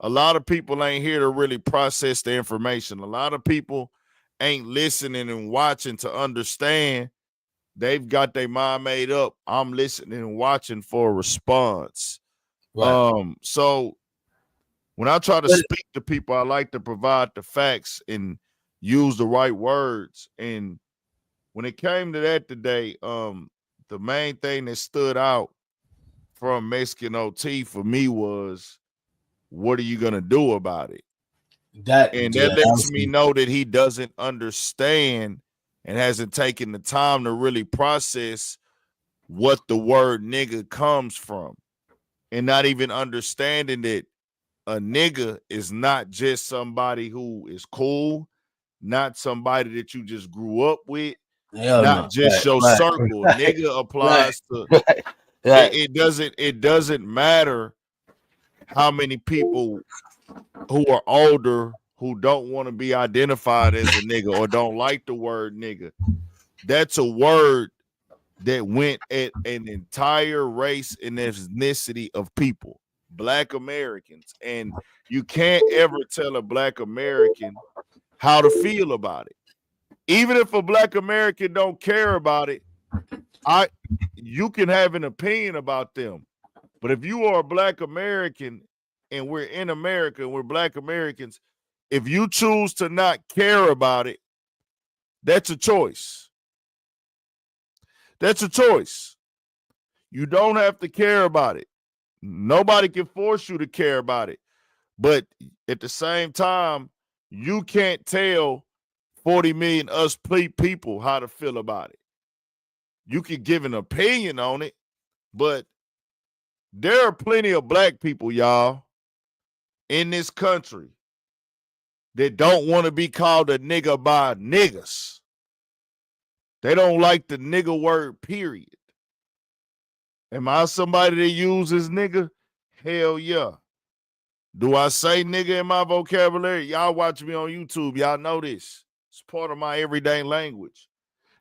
A lot of people ain't here to really process the information. A lot of people ain't listening and watching to understand. They've got their mind made up. I'm listening and watching for a response. Right. So when I try to But speak to people, I like to provide the facts and use the right words. And when it came to that today, the main thing that stood out from Mexican OT for me was, what are you gonna do about it? that, And yeah, that that lets was me know that he doesn't understand and hasn't taken the time to really process what the word nigga comes from, and not even understanding that a nigga is not just somebody who is cool, not somebody that you just grew up with, hell not no. just Right, your right, circle. right, Nigga right, applies to right, it, right. it doesn't matter how many people who are older who don't want to be identified as a nigga or don't like the word nigga. That's a word that went at an entire race and ethnicity of people, Black Americans. And you can't ever tell a Black American how to feel about it. Even if a Black American don't care about it, I you can have an opinion about them. But if you are a Black American and we're in America and we're Black Americans, if you choose to not care about it, that's a choice. That's a choice. You don't have to care about it. Nobody can force you to care about it. But at the same time, you can't tell 40 million us people how to feel about it. You can give an opinion on it, but there are plenty of Black people, y'all, in this country that don't want to be called a nigga by niggas. They don't like the nigga word, period. Am I somebody that uses nigga? Hell yeah. Do I say nigga in my vocabulary? Y'all watch me on YouTube. Y'all know this. It's part of my everyday language.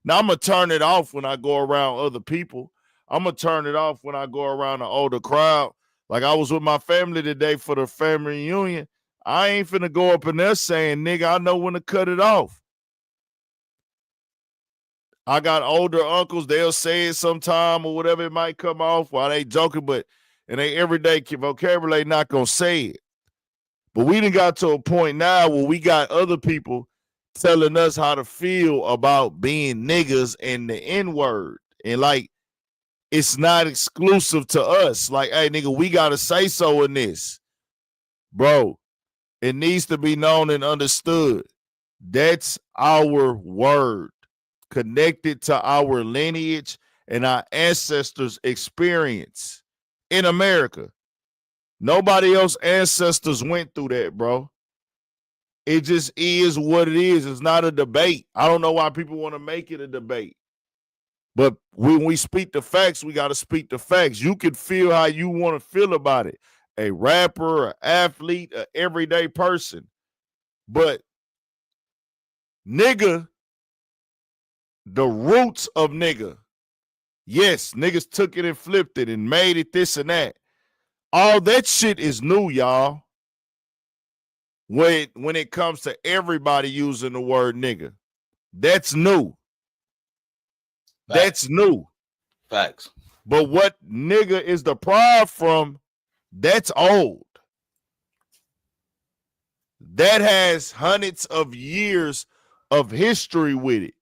Now I'm going to turn it off when I go around other people. I'm going to turn it off when I go around an older crowd. Like I was with my family today for the family reunion. I ain't finna go up in there saying, nigga, I know when to cut it off. I got older uncles, they'll say it sometime or whatever, it might come off while they joking, but in their everyday vocabulary, not gonna say it. But we done got to a point now where we got other people telling us how to feel about being niggas and the N-word. And like, it's not exclusive to us. Like, hey, nigga, we gotta say so in this. Bro, it needs to be known and understood. That's our word, connected to our lineage and our ancestors' experience in America. Nobody else ancestors went through that, bro. It just is what it is. It's not a debate. I don't know why people want to make it a debate. But when we speak the facts, we got to speak the facts. You can feel how you want to feel about it. A rapper, an athlete, an everyday person. But nigga, the roots of nigga. Yes, niggas took it and flipped it and made it this and that. All that shit is new, y'all. When it comes to everybody using the word nigga. That's new. Facts, That's new. facts. But what nigga is deprived from, that's old. That has hundreds of years of history with it.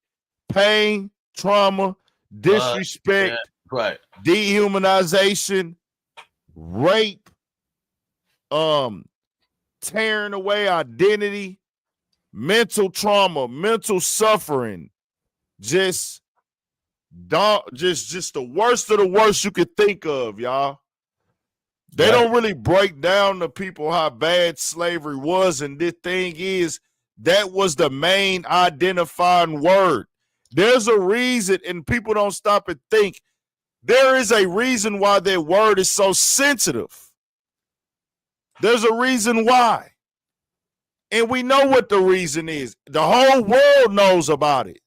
Pain, trauma, Yeah, disrespect, right. dehumanization, rape, um, tearing away identity, mental trauma, mental suffering, just just the worst of the worst you could think of, y'all. They Right. don't really break down to people how bad slavery was, and the thing is, that was the main identifying word. There's a reason, and people don't stop and think. There is a reason why that word is so sensitive. There's a reason why. And we know what the reason is. The whole world knows about it.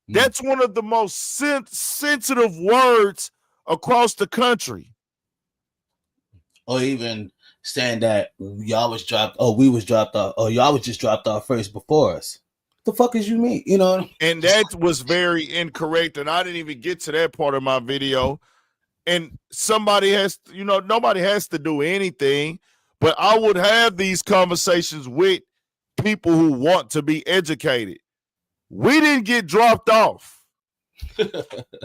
That's one of the most sensitive words across the country. Or even saying that y'all was dropped, we was dropped off, or y'all was just dropped off first before us. The fuck is you mean? You know? And that was very incorrect. And I didn't even get to that part of my video. And somebody has, nobody has to do anything, but I would have these conversations with people who want to be educated. We didn't get dropped off.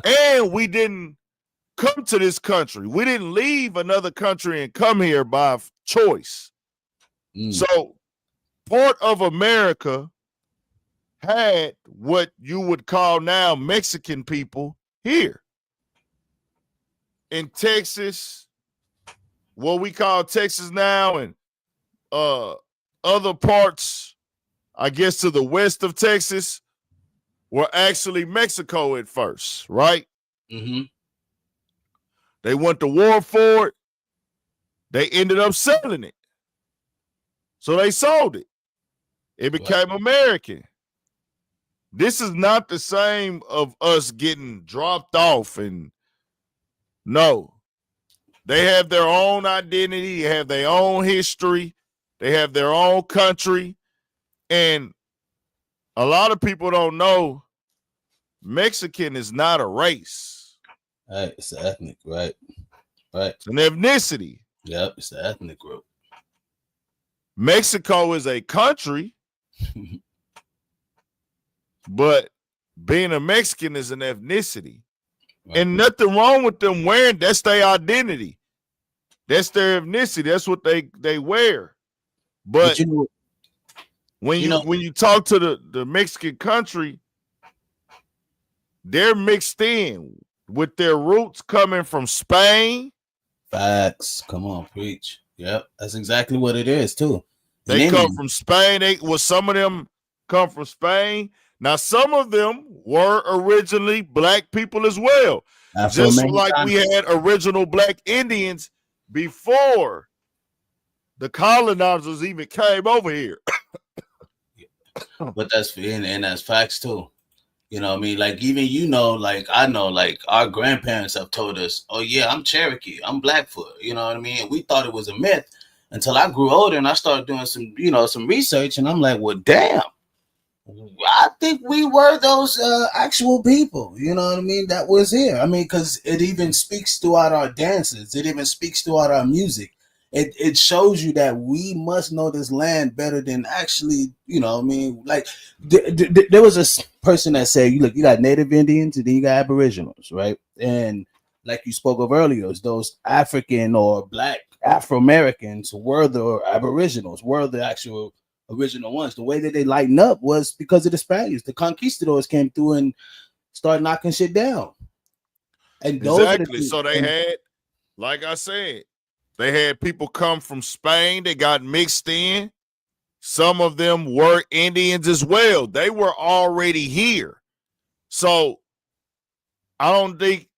And we didn't come to this country. We didn't leave another country and come here by choice. So part of America had what you would call now Mexican people here. In Texas, what we call Texas now, and other parts, I guess, to the west of Texas, were actually Mexico at first, right? Mm-hmm. They went to war for it. They ended up selling it. So they sold it. It became American. This is not the same of us getting dropped off. And no, they have their own identity. They have their own history. They have their own country. And a lot of people don't know Mexican is not a race. Right, it's an ethnic, right? It's an ethnicity. Yep, it's an ethnic group. Mexico is a country, but being a Mexican is an ethnicity. Right. And nothing wrong with them wearing, that's their identity. That's their ethnicity. That's what they wear. But when you talk to the Mexican country, they're mixed in with their roots coming from Spain. Facts. Come on, preach. Yep, that's exactly what it is too. They come from Spain. Some of them come from Spain. Now, some of them were originally black people as well. Just like we had original black Indians before the colonizers even came over here. But that's facts too. You know what I mean? Like, even, like, I know, like, our grandparents have told us, oh, yeah, I'm Cherokee. I'm Blackfoot. You know what I mean? And we thought it was a myth until I grew older and I started doing some research. And I'm like, well, damn, I think we were those actual people. You know what I mean? That was here. I mean, because it even speaks throughout our dances. It even speaks throughout our music. It shows you that we must know this land better than actually, I mean, like there was a person that said, you got Native Indians and then you got Aboriginals, right? And like you spoke of earlier, those African or Black Afro-Americans were the Aboriginals, were the actual original ones. The way that they lightened up was because of the Spaniards. The conquistadors came through and started knocking shit down. And exactly. So they had, like I said, they had people come from Spain. They got mixed in. Some of them were Indians as well. They were already here. So I don't think,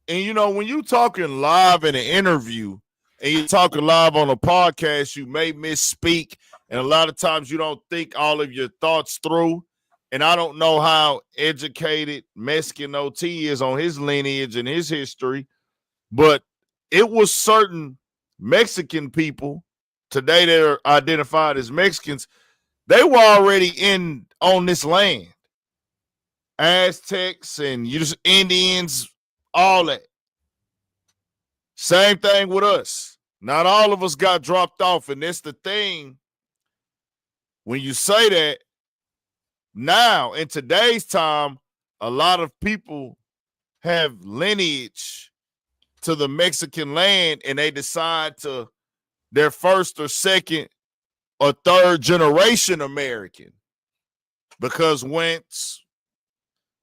and when you're talking live in an interview and you're talking live on a podcast, you may misspeak. And a lot of times you don't think all of your thoughts through. And I don't know how educated Mexican OT is on his lineage and his history, but it was certain Mexican people today that are identified as Mexicans, they were already on this land. Aztecs and Indians, all that. Same thing with us. Not all of us got dropped off, and that's the thing. When you say that, now in today's time, a lot of people have lineage to the Mexican land, and they decide to their first or second or third generation American. Because once,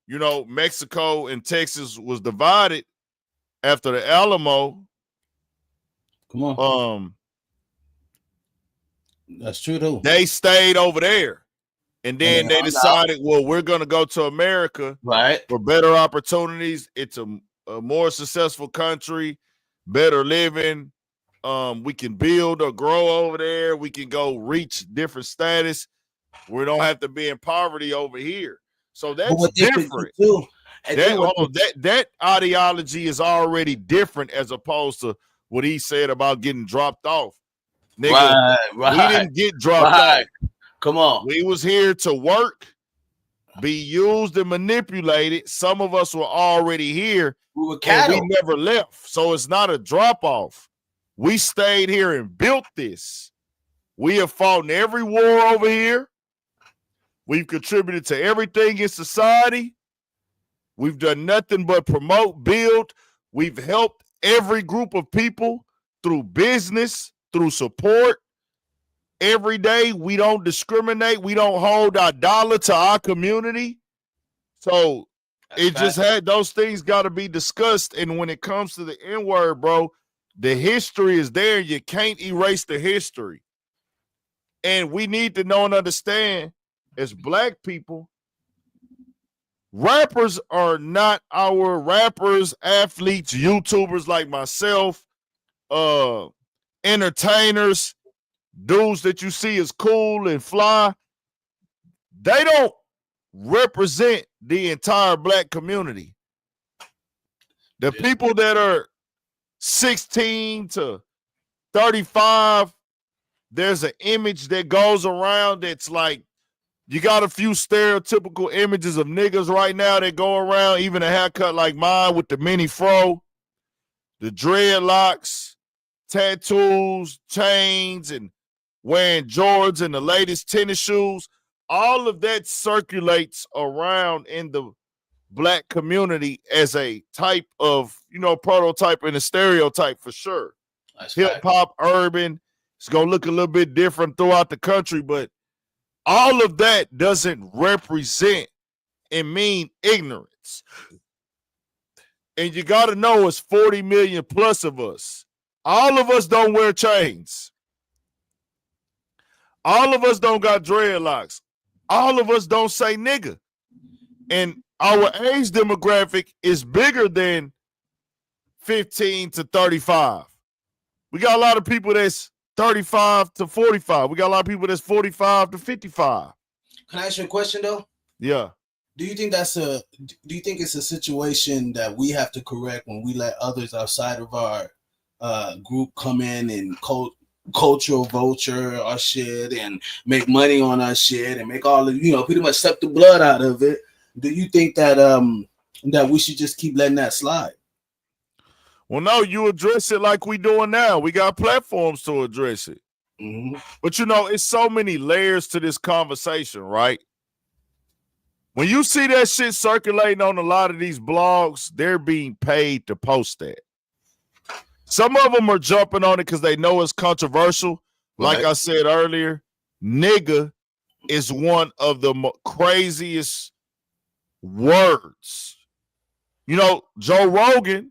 Mexico and Texas was divided after the Alamo. Come on. That's true too. They stayed over there. And then they decided, well, we're going to go to America, right, for better opportunities. It's a more successful country, better living. We can build or grow over there. We can go reach different status. We don't have to be in poverty over here. So that's different. That ideology is already different as opposed to what he said about getting dropped off. Nigga, Right. we didn't get dropped Right. off. Come on. We was here to work, be used and manipulated. Some of us were already here. We were And cattle. we never left. So it's not a drop off. We stayed here and built this. We have fought in every war over here. We've contributed to everything in society. We've done nothing but promote, build. We've helped every group of people through business, through support. Every day, we don't discriminate. We don't hold our dollar to our community. So it just had those things got to be discussed. And when it comes to the N-word, bro, the history is there. You can't erase the history. And we need to know and understand, as Black people, rappers are not our rappers, athletes, YouTubers like myself, entertainers, dudes that you see as cool and fly. They don't represent the entire Black community. The people that are 16 to 35, there's an image that goes around that's like, you got a few stereotypical images of niggas right now that go around, even a haircut like mine with the mini fro, the dreadlocks, tattoos, chains, and wearing Jordans and the latest tennis shoes. All of that circulates around in the Black community as a type of, prototype and a stereotype for sure. Hip hop, urban, it's going to look a little bit different throughout the country, but all of that doesn't represent and mean ignorance. And you got to know it's 40 million plus of us. All of us don't wear chains. All of us don't got dreadlocks. All of us don't say nigga. And our age demographic is bigger than 15 to 35. We got a lot of people that's 35 to 45. We got a lot of people that's 45 to 55. Can I ask you a question though? Yeah. Do you think it's a situation that we have to correct when we let others outside of our group come in and cultural vulture our shit and make money on our shit and make all of, pretty much suck the blood out of it? Do you think that that we should just keep letting that slide? Well, no, you address it like we doing now. We got platforms to address it. Mm-hmm. But it's so many layers to this conversation, right? When you see that shit circulating on a lot of these blogs, they're being paid to post that. Some of them are jumping on it because they know it's controversial. Like I said earlier, nigga is one of the craziest words. Joe Rogan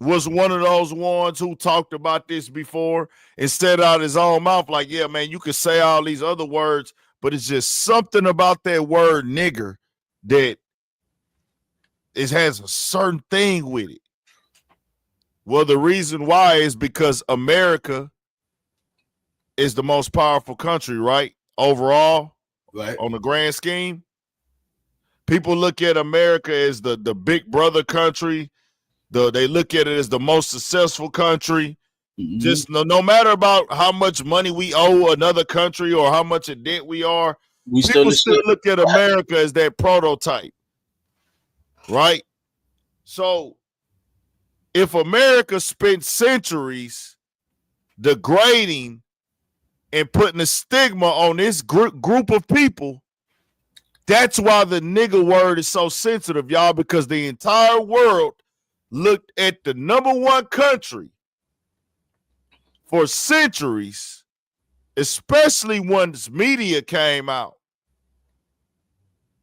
was one of those ones who talked about this before and said out his own mouth, like, yeah, man, you could say all these other words, but it's just something about that word nigger that it has a certain thing with it. Well, the reason why is because America is the most powerful country, right? Overall, right, on the grand scheme. People look at America as the big brother country. They look at it as the most successful country. Mm-hmm. Just no matter about how much money we owe another country or how much in debt we are, people still look at America as that prototype, right? So if America spent centuries degrading and putting a stigma on this group of people, that's why the nigga word is so sensitive, y'all, because the entire world looked at the number one country for centuries, especially once media came out.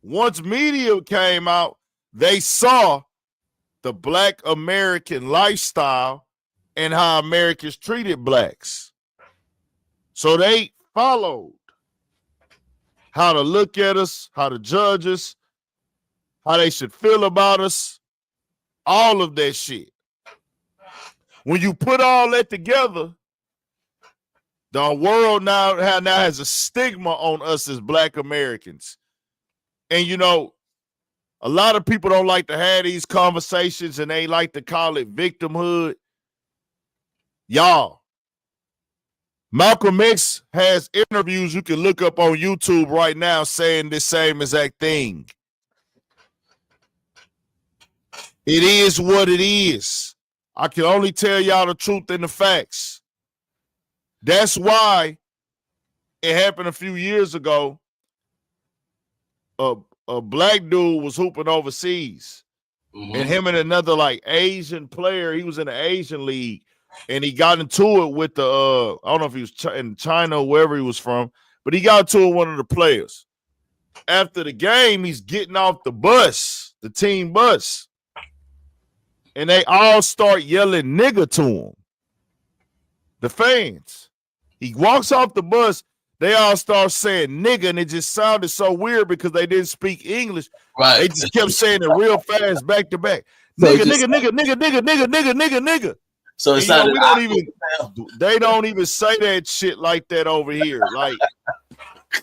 Once media came out, they saw the Black American lifestyle and how Americans treated Blacks. So they followed how to look at us, how to judge us, how they should feel about us, all of that shit. When you put all that together, the world now has a stigma on us as Black Americans. And a lot of people don't like to have these conversations and they like to call it victimhood. Y'all, Malcolm X has interviews you can look up on YouTube right now saying the same exact thing. It is what it is. I can only tell y'all the truth and the facts. That's why it happened a few years ago. A black dude was hooping overseas, and him and another like Asian player, he was in the Asian league, and he got into it with the I don't know if he was in China or wherever he was from, but he got into it with one of the players. After the game, he's getting off the bus, the team bus, and they all start yelling nigga to him. The fans. He walks off the bus, they all start saying nigga, and it just sounded so weird because they didn't speak English. Right. They just kept saying it real fast, back to back. Nigga, nigga. So it's not. They don't even say that shit like that over here. Like,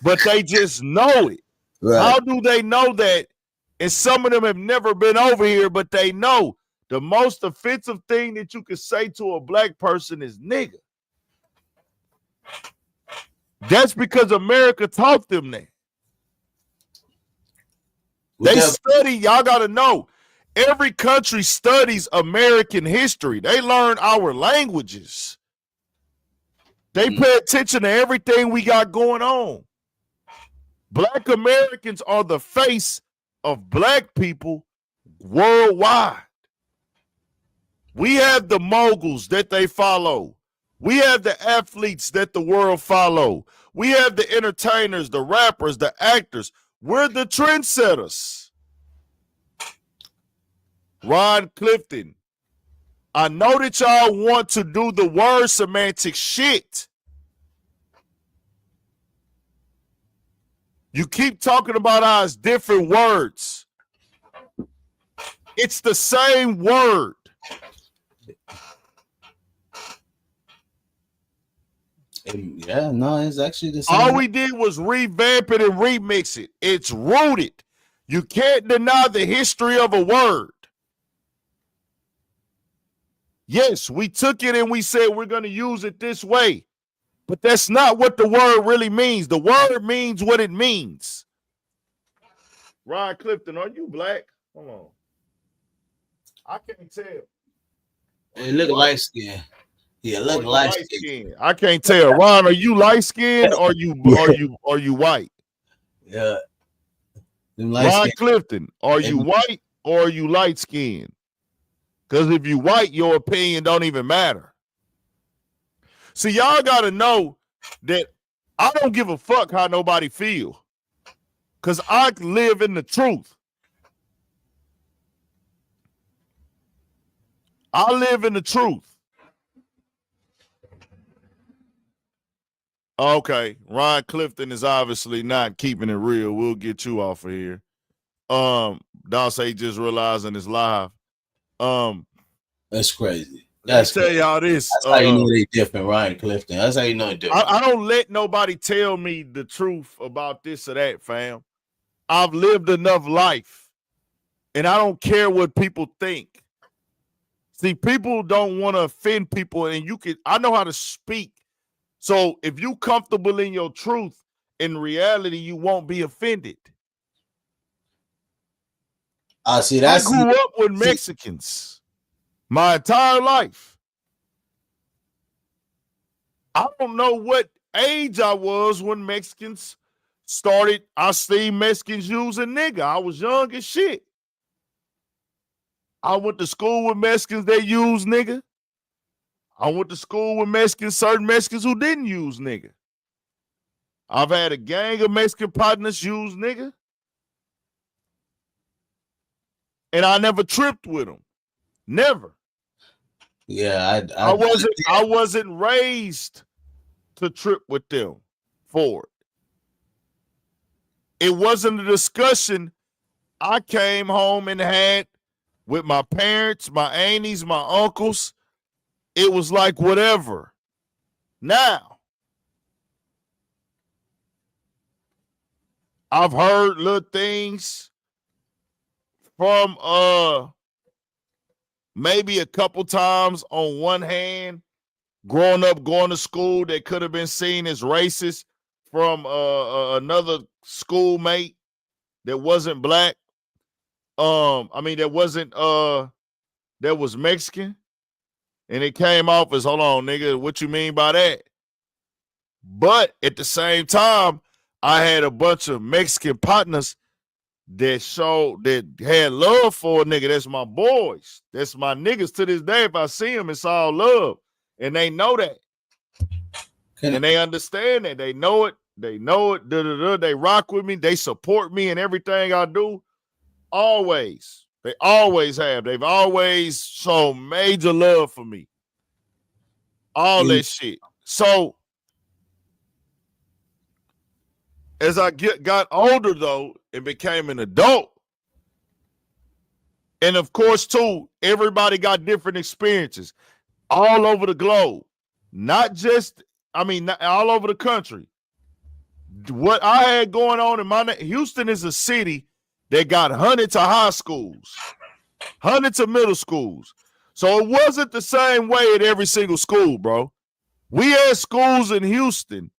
but they just know it. Right. How do they know that? And some of them have never been over here, but they know the most offensive thing that you could say to a black person is nigga. That's because America taught them that. They study, y'all got to know, every country studies American history. They learn our languages. They pay attention to everything we got going on. Black Americans are the face of black people worldwide. We have the moguls that they follow. We have the athletes that the world follow. We have the entertainers, the rappers, the actors. We're the trendsetters. Ron Clifton, I know that y'all want to do the word semantic shit. You keep talking about how it's different words. It's the same word. Yeah, no, it's actually the same. All we did was revamp it and remix it. It's rooted. You can't deny the history of a word. Yes, we took it and we said we're going to use it this way, but that's not what the word really means. The word means what it means. Ron Clifton, are you black? Hold on. I can't tell. It look light skin. Yeah, look light skin. I can't tell. Ron, are you light skinned or you white? Yeah. Ron Clifton, are you white or are you light skinned? Because if you white, your opinion don't even matter. See, y'all gotta know that I don't give a fuck how nobody feel. Because I live in the truth. I live in the truth. Okay, Ron Clifton is obviously not keeping it real. We'll get you off of here. Dawsey just realizing it's live. That's crazy. Let's tell y'all this. That's how you know they different, Ryan Clifton. That's how you know they're different. I don't let nobody tell me the truth about this or that, fam. I've lived enough life, and I don't care what people think. See, people don't want to offend people, and I know how to speak. So if you comfortable in your truth, in reality, you won't be offended. I grew up with Mexicans my entire life. I don't know what age I was when Mexicans started. I seen Mexicans using nigga. I was young as shit. I went to school with Mexicans that use nigga. I went to school with Mexicans, certain Mexicans who didn't use nigga. I've had a gang of Mexican partners use nigga. And I never tripped with them. Never. Yeah, I wasn't raised to trip with them for it. It wasn't a discussion I came home and had with my parents, my aunties, my uncles. It was like whatever. Now, I've heard little things from maybe a couple times on one hand growing up, going to school that could have been seen as racist from another schoolmate that wasn't black. That wasn't that was Mexican, and it came off as, hold on, nigga, what you mean by that? But at the same time, I had a bunch of Mexican partners that had love for a nigga. That's my boys. That's my niggas to this day. If I see them, it's all love. And they know that. And they understand that. They know it. They know it. They rock with me. They support me in everything I do. Always. They always have. They've always shown major love for me. All that shit. So as I got older, though, and became an adult, and of course, too, everybody got different experiences all over the globe. Not all over the country. What I had going on in Houston is a city that got hundreds of high schools, hundreds of middle schools. So it wasn't the same way at every single school, bro. We had schools in Houston,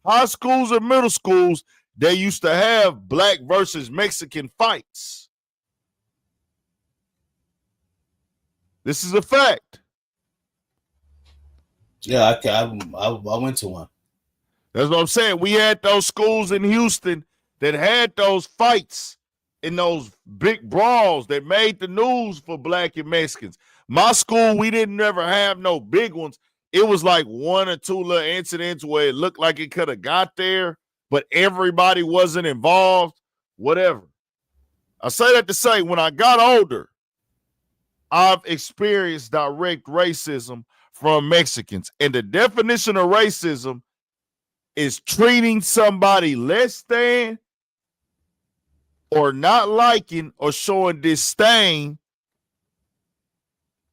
high schools and middle schools, they used to have black versus Mexican fights. This is a fact. Yeah, I went to one. That's what I'm saying. We had those schools in Houston that had those fights and those big brawls that made the news for black and Mexicans. My school, we didn't ever have no big ones. It was like one or two little incidents where it looked like it could have got there, but everybody wasn't involved, whatever. I say that to say, when I got older, I've experienced direct racism from Mexicans. And the definition of racism is treating somebody less than or not liking or showing disdain,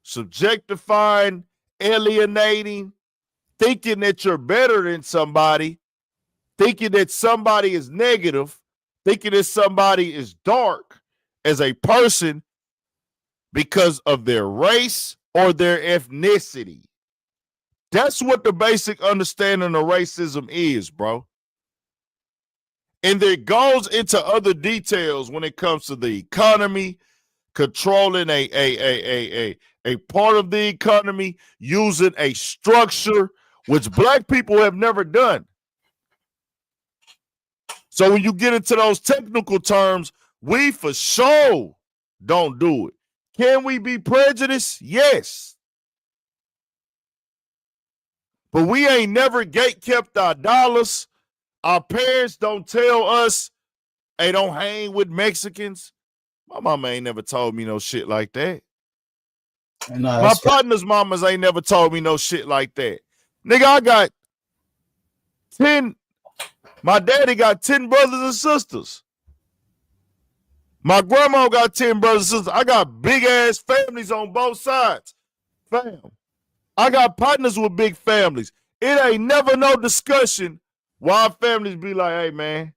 subjectifying, alienating, thinking that you're better than somebody, thinking that somebody is negative, thinking that somebody is dark as a person because of their race or their ethnicity. That's what the basic understanding of racism is, bro. And it goes into other details when it comes to the economy, controlling a part of the economy, using a structure which black people have never done. So when you get into those technical terms, we for sure don't do it. Can we be prejudiced? Yes. But we ain't never gatekept our dollars. Our parents don't tell us, hey, don't hang with Mexicans. My mama ain't never told me no shit like that. No, my partner's mamas ain't never told me no shit like that. Nigga, I got 10. My daddy got 10 brothers and sisters. My grandma got 10 brothers and sisters. I got big ass families on both sides. Fam. I got partners with big families. It ain't never no discussion why families be like, hey, man,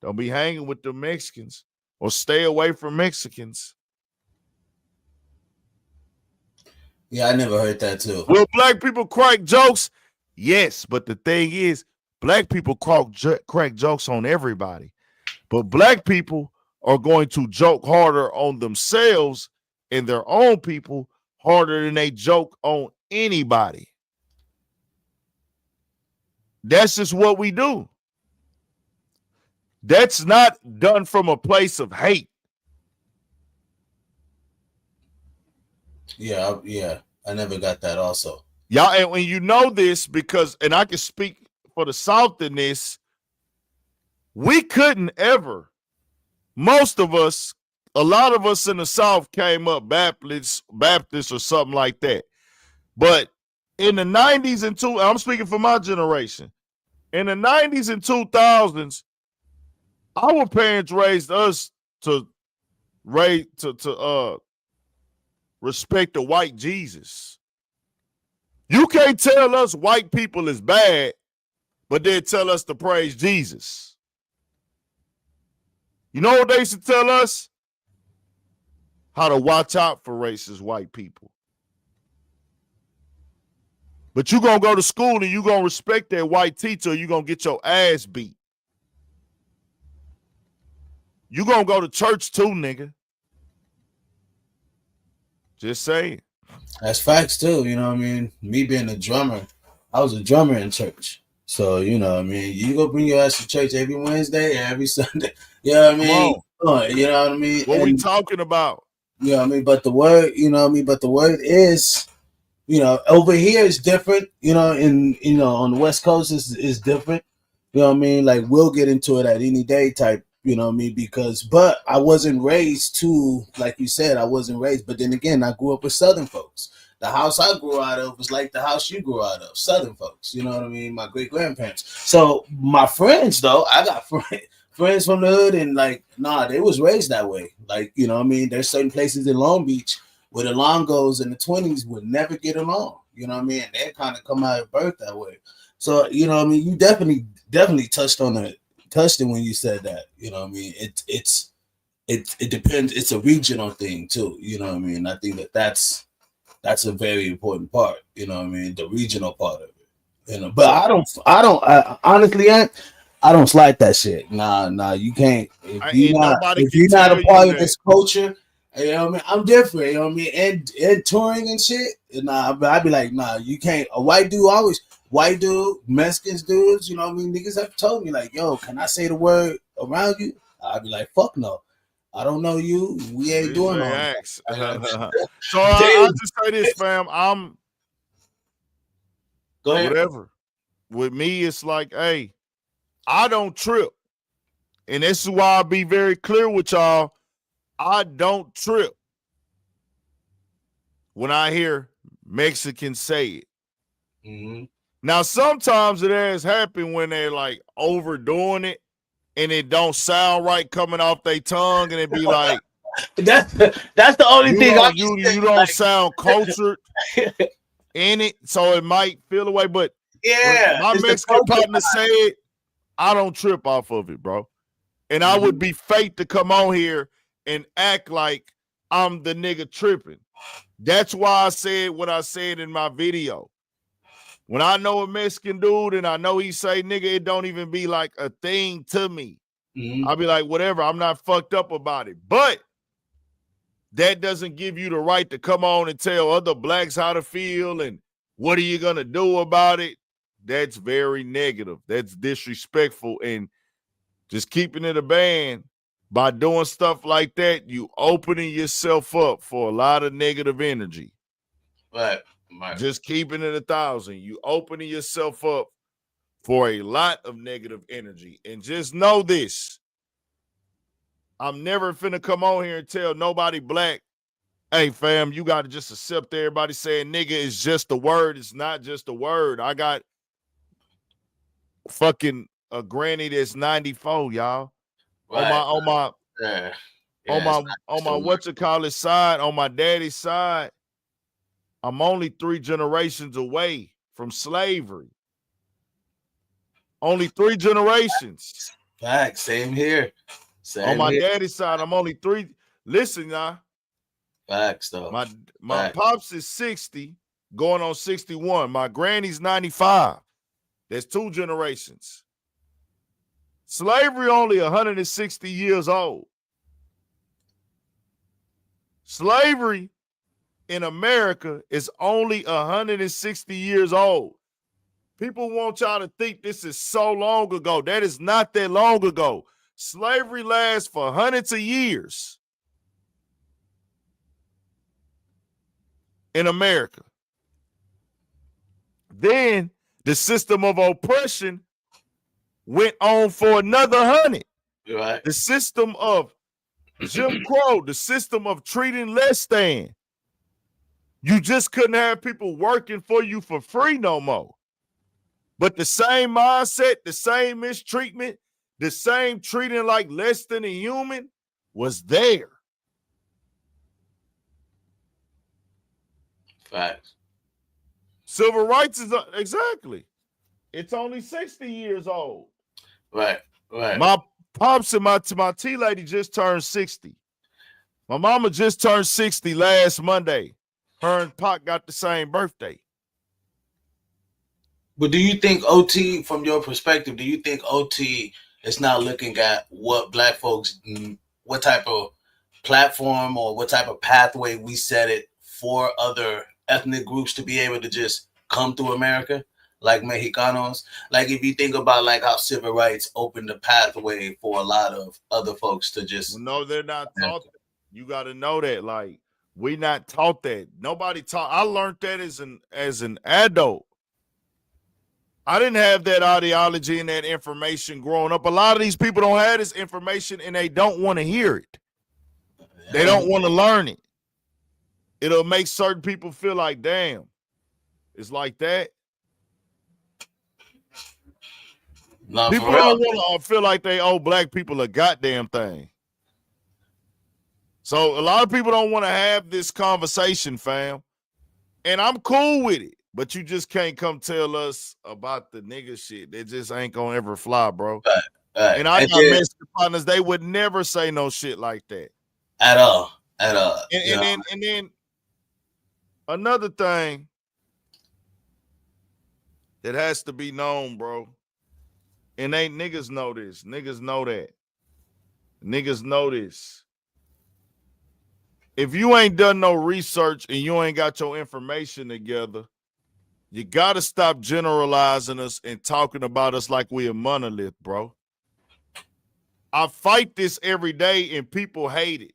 don't be hanging with the Mexicans or stay away from Mexicans. Yeah, I never heard that too. Will black people crack jokes? Yes, but the thing is, black people crack jokes on everybody. But black people are going to joke harder on themselves and their own people harder than they joke on anybody. That's just what we do. That's not done from a place of hate. Yeah, I never got that also. Y'all, and when you know this, because, and I can speak for the South in this, we couldn't ever, most of us, a lot of us in the South came up Baptist or something like that. But in the 90s and I'm speaking for my generation, in the 90s and 2000s, our parents raised us to respect the white Jesus. You can't tell us white people is bad, but they tell us to praise Jesus. You know what they used to tell us? How to watch out for racist white people. But you gonna go to school and you gonna respect that white teacher, or you gonna get your ass beat. You gonna go to church too, nigga. Just saying. That's facts too. You know what I mean? Me being a drummer, I was a drummer in church. So, you know what I mean? You go bring your ass to church every Wednesday, every Sunday. You know what I mean? You know what I mean? What we talking about? You know what I mean? But the word, you know what I mean? But the word is, you know, over here is different, you know, on the West Coast is different. You know what I mean? Like we'll get into it at any day type, you know what I mean? But I wasn't raised to, like you said, I wasn't raised. But then again, I grew up with Southern folks. The house I grew out of was like the house you grew out of, Southern folks. You know what I mean? My great grandparents. So my friends, though, I got friends from the hood, and like, nah, they was raised that way. Like, you know what I mean? There's certain places in Long Beach where the Longos in the 20s would never get along. You know what I mean? They kind of come out of birth that way. So, you know what I mean? You definitely touched it when you said that. You know what I mean? It depends. It's a regional thing too. You know what I mean? I think that's a very important part. You know what I mean? The regional part of it. You know, but I honestly, I don't slide that shit. Nah, you can't. If you're not a part of this culture, you know what I mean? I'm different, you know what I mean? And touring and shit, nah, I'd be like, nah, you can't. A white dude, Mexicans dudes, you know what I mean? Niggas have told me, like, yo, can I say the word around you? I'd be like, fuck no. I don't know you. We ain't doing all that. So I'll just say this, fam. Go ahead. Whatever. With me, it's like, hey, I don't trip. And this is why I'll be very clear with y'all. I don't trip when I hear Mexicans say it. Mm-hmm. Now, sometimes it has happened when they're like overdoing it and it don't sound right coming off their tongue, and it be like, that's the only thing you don't sound cultured in it, so it might feel away. But yeah, my Mexican partner say it, I don't trip off of it, bro. And I would be fake to come on here and act like I'm the nigga tripping. That's why I said what I said in my video. When I know a Mexican dude and I know he say nigga, it don't even be like a thing to me. I'll be like, whatever, I'm not fucked up about it. But that doesn't give you the right to come on and tell other blacks how to feel and what are you going to do about it. That's very negative. That's disrespectful. And just keeping it a band, by doing stuff like that, you opening yourself up for a lot of negative energy. Right. Just keeping it 1,000. You opening yourself up for a lot of negative energy. And just know this. I'm never finna come on here and tell nobody black, hey, fam, you got to just accept everybody saying nigga is just a word. It's not just a word. I got fucking a granny that's 94, y'all. Right. On my whatchamacallit side, on my daddy's side, I'm only 3 generations away from slavery. Only 3 generations. Fact, same here. On my daddy's side, I'm only 3. Listen, y'all. Facts, though. My pops is 60, going on 61. My granny's 95. That's 2 generations. Slavery only 160 years old. Slavery in America is only 160 years old. People want y'all to think this is so long ago. That is not that long ago. Slavery lasts for hundreds of years in America. Then the system of oppression went on for another 100. Right. The system of Jim Crow, the system of treating less than. You just couldn't have people working for you for free no more. But the same mindset, the same mistreatment, the same treating like less than a human was there. Facts. Civil rights is exactly. It's only 60 years old. Right. My pops and my tea lady just turned 60. My mama just turned 60 last Monday. Her and Pac got the same birthday. But do you think OT, from your perspective, do you think OT is not looking at what black folks, what type of platform or what type of pathway we set it for other ethnic groups to be able to just come through America, like Mexicanos? Like if you think about like how civil rights opened the pathway for a lot of other folks to just. No, they're not taught that. You got to know that. Like, we not taught that. Nobody taught. I learned that as an adult. I didn't have that ideology and that information growing up. A lot of these people don't have this information and they don't want to hear it. They don't want to learn it. It'll make certain people feel like, damn, it's like that. No, people don't want to feel like they owe black people a goddamn thing. So a lot of people don't want to have this conversation, fam. And I'm cool with it. But you just can't come tell us about the nigga shit. That just ain't gonna ever fly, bro. Right. And I got Mexican partners, they would never say no shit like that. At all. And then another thing that has to be known, bro. And niggas know this. Niggas know that. Niggas know this. If you ain't done no research and you ain't got your information together, you got to stop generalizing us and talking about us like we a monolith, bro. I fight this every day and people hate it.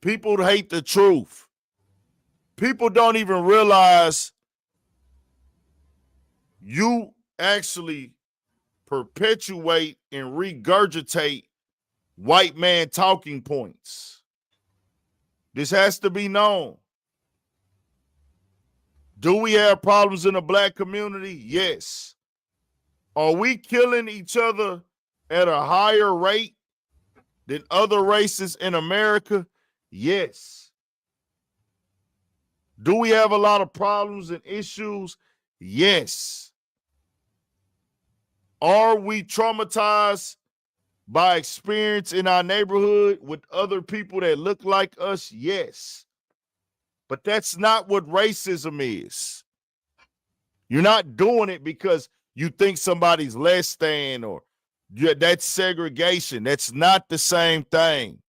People hate the truth. People don't even realize you actually perpetuate and regurgitate white man talking points. This has to be known. Do we have problems in the black community? Yes. Are we killing each other at a higher rate than other races in America? Yes. Do we have a lot of problems and issues? Yes. Are we traumatized by experience in our neighborhood with other people that look like us? Yes. But that's not what racism is. You're not doing it because you think somebody's less than or that's segregation. That's not the same thing.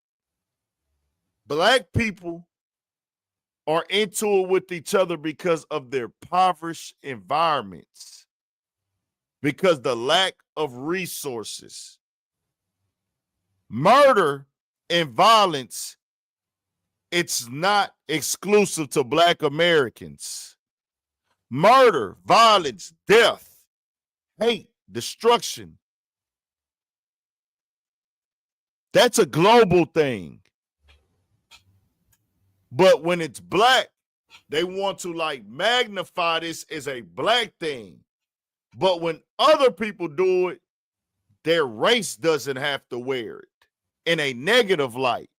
Black people are into it with each other because of their impoverished environments, because the lack of resources. Murder and violence, it's not exclusive to black Americans. Murder, violence, death, hate, destruction. That's a global thing. But when it's black, they want to like magnify this as a black thing. But when other people do it, their race doesn't have to wear it in a negative light.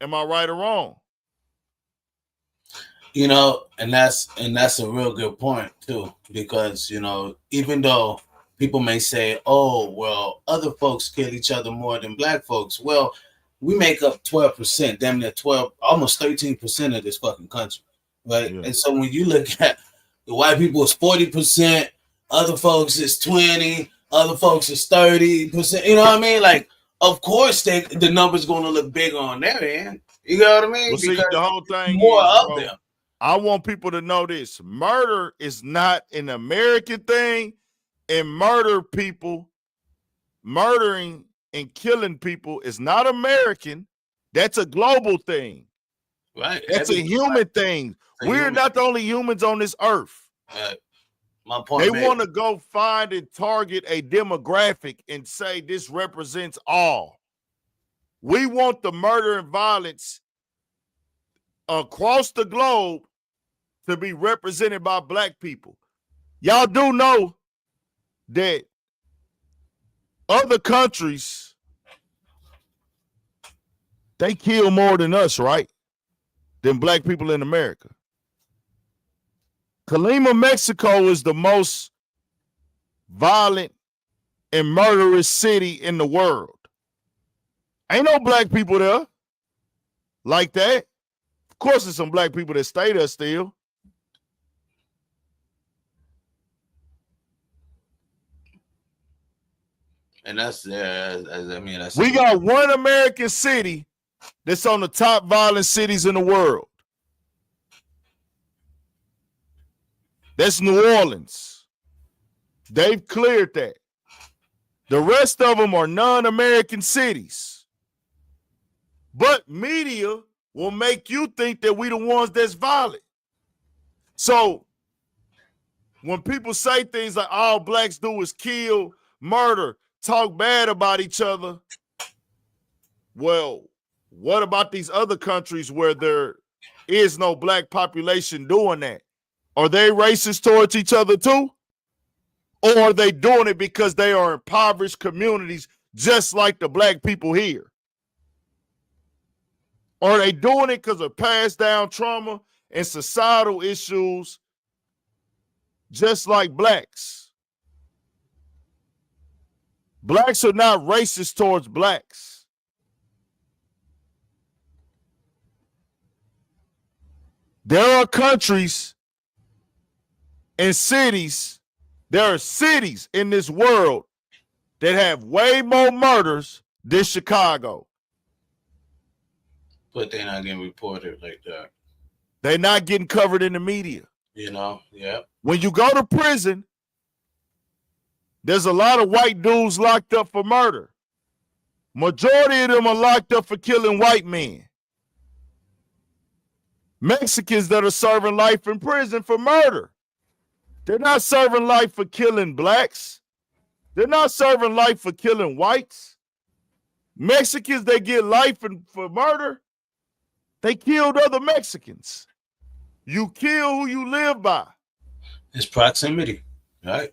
Am I right or wrong? You know, and that's a real good point too, because you know, even though people may say, "Oh, well, other folks kill each other more than black folks," well, we make up 12%, damn near 12, almost 13% of this fucking country, right? Yeah. And so when you look at the white people, it's 40%, other folks is 20, other folks is 30%. You know what I mean? Like, of course, the number's going to look bigger on their end. You know what I mean? Well, see, the whole thing more is, of bro, them. I want people to know this. Murder is not an American thing, and murdering and killing people is not American. That's a global thing. Right. That's a human thing. We're not the only humans on this earth. Right. My point. They want to go find and target a demographic and say this represents all. We want the murder and violence across the globe to be represented by black people. Y'all do know that other countries, they kill more than us, right? Than black people in America. Colima, Mexico is the most violent and murderous city in the world. Ain't no black people there like that. Of course, there's some black people that stay there still. And that's there. I mean, that's we got one American city that's on the top violent cities in the world. That's New Orleans. They've cleared that. The rest of them are non-American cities. But media will make you think that we the ones that's violent. So when people say things like all blacks do is kill, murder, talk bad about each other, well, what about these other countries where there is no black population doing that? Are they racist towards each other too? Or are they doing it because they are impoverished communities just like the black people here? Or are they doing it because of passed down trauma and societal issues just like blacks? Blacks are not racist towards blacks. There are countries and cities, there are cities in this world that have way more murders than Chicago. But they're not getting reported like that. They're not getting covered in the media. You know, yeah. When you go to prison, there's a lot of white dudes locked up for murder. Majority of them are locked up for killing white men. Mexicans that are serving life in prison for murder. They're not serving life for killing blacks. They're not serving life for killing whites. Mexicans, they get life for murder. They killed other Mexicans. You kill who you live by. It's proximity, right?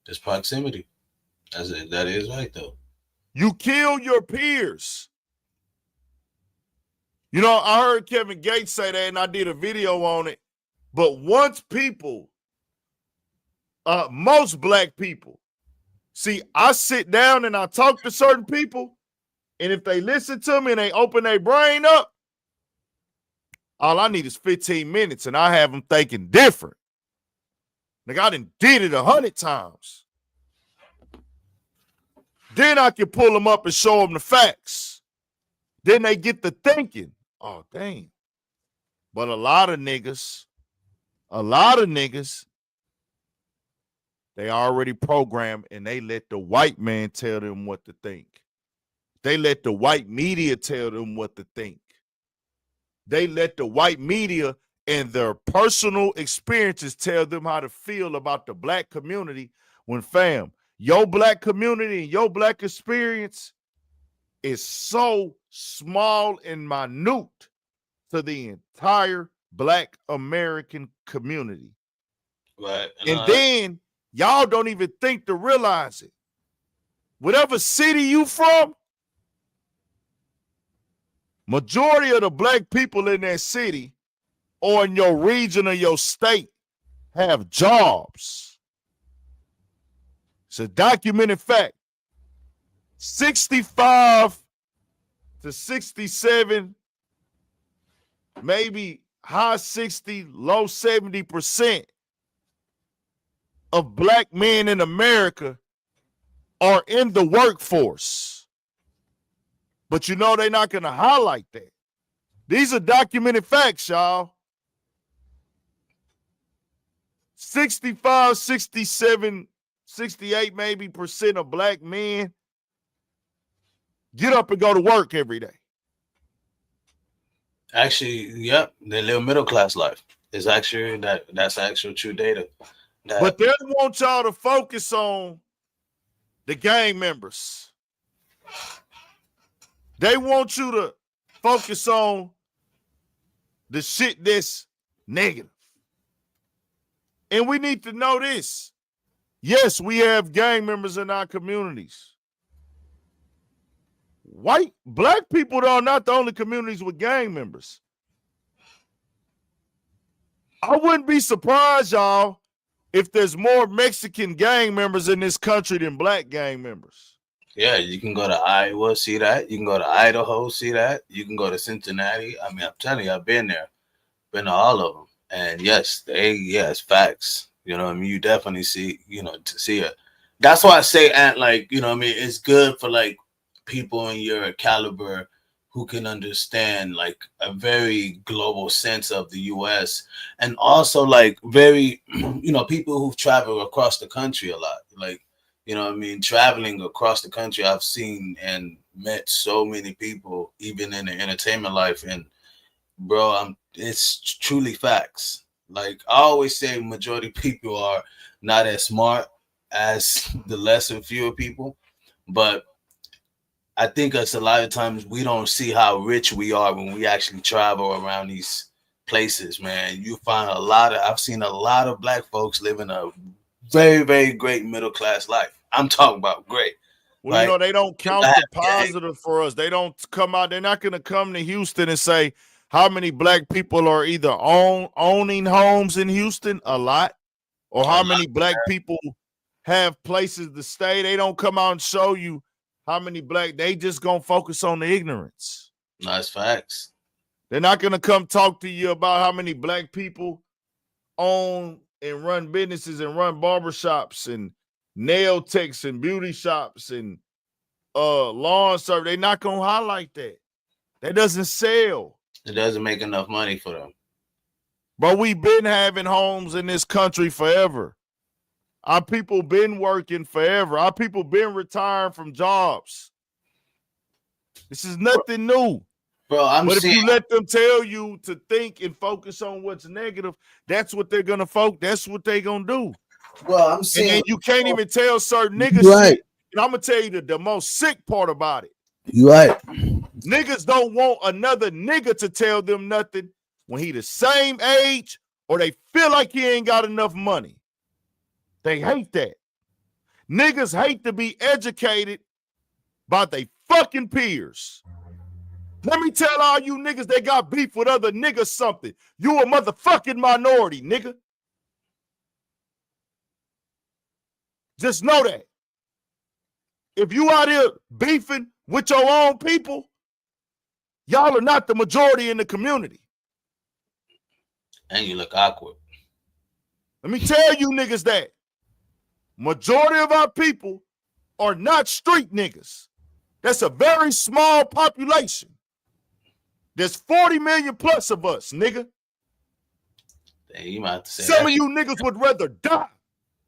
It's proximity. That is right, though. You kill your peers. You know, I heard Kevin Gates say that, and I did a video on it. But once people, most black people, see, I sit down and I talk to certain people, and if they listen to me and they open their brain up, all I need is 15 minutes, and I have them thinking different. Like I done did it 100 times. Then I can pull them up and show them the facts. Then they get to thinking, oh, dang. But a lot of niggas, they already programmed and they let the white man tell them what to think. They let the white media tell them what to think. They let the white media and their personal experiences tell them how to feel about the black community when, fam, your black community and your black experience is so small and minute to the entire black American community. Right. And then y'all don't even think to realize it. Whatever city you from, majority of the black people in that city or in your region or your state have jobs. It's a documented fact. 65 to 67, maybe high 60, low 70% of black men in America are in the workforce. But you know they're not going to highlight that. These are documented facts, y'all. 65, 67, 68 maybe percent of black men get up and go to work every day. Actually, yep, they live middle class life. It's actually that's actual true data. But they want y'all to focus on the gang members. They want you to focus on the shit that's negative. And we need to know this. Yes, we have gang members in our communities. Black people are not the only communities with gang members. I wouldn't be surprised, y'all, if there's more Mexican gang members in this country than black gang members. Yeah, you can go to Iowa, see that. You can go to Idaho, see that. You can go to Cincinnati. I mean, I'm telling you, I've been there. Been to all of them. And yes, it's facts. You know what I mean? You definitely see, to see That's why I say, and like, you know what I mean, it's good for like people in your caliber who can understand like a very global sense of the US, and also like very you know, people who've traveled across the country a lot. Like, you know what I mean, traveling across the country, I've seen and met so many people even in the entertainment life, and bro, it's truly facts. Like I always say, majority of people are not as smart as the lesser fewer people, but I think us a lot of times we don't see how rich we are when we actually travel around these places, man. You find I've seen a lot of black folks living a very, very great middle class life. I'm talking about great. Well, you Like know, they don't you count have the gang. positive for us. They don't come out. They're not going to come to Houston and say how many black people are either owning homes in Houston, a lot, or how many black people have places to stay. They don't come out and show you how many black. They just going to focus on the ignorance. Nice facts. They're not going to come talk to you about how many black people own and run businesses and run barbershops and nail techs and beauty shops and lawn service. They're not gonna highlight that. That doesn't sell. It doesn't make enough money for them. But we've been having homes in this country forever. Our people been working forever. Our people been retiring from jobs. This is nothing new. Bro, But if you let them tell you to think and focus on what's negative, that's what they're gonna focus. That's what they're gonna do. Well, I'm seeing, and you can't even tell certain niggas right. shit. And I'm gonna tell you the most sick part about it. You right. Niggas don't want another nigga to tell them nothing when he the same age or they feel like he ain't got enough money. They hate that. Niggas hate to be educated by they fucking peers. Let me tell all you niggas that got beef with other niggas something. You a motherfucking minority, nigga. Just know that. If you out here beefing with your own people, y'all are not the majority in the community. And you look awkward. Let me tell you niggas that. Majority of our people are not street niggas. That's a very small population. There's 40 million plus of us, nigga. Dang, you might have to say Some of you niggas would rather die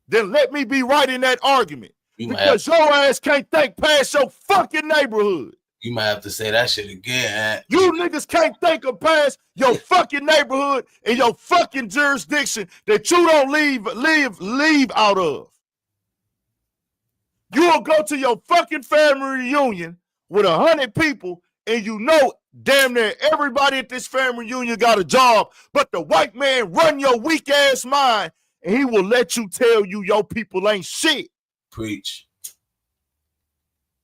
than let me be right in that argument. Because your ass can't think past your fucking neighborhood. You might have to say that shit again. You niggas can't think of past your fucking neighborhood and your fucking jurisdiction that you don't leave out of. You will go to your fucking family reunion with 100 people and you know damn near everybody at this family reunion got a job, but the white man run your weak ass mind and he will let you tell you your people ain't shit. Preach.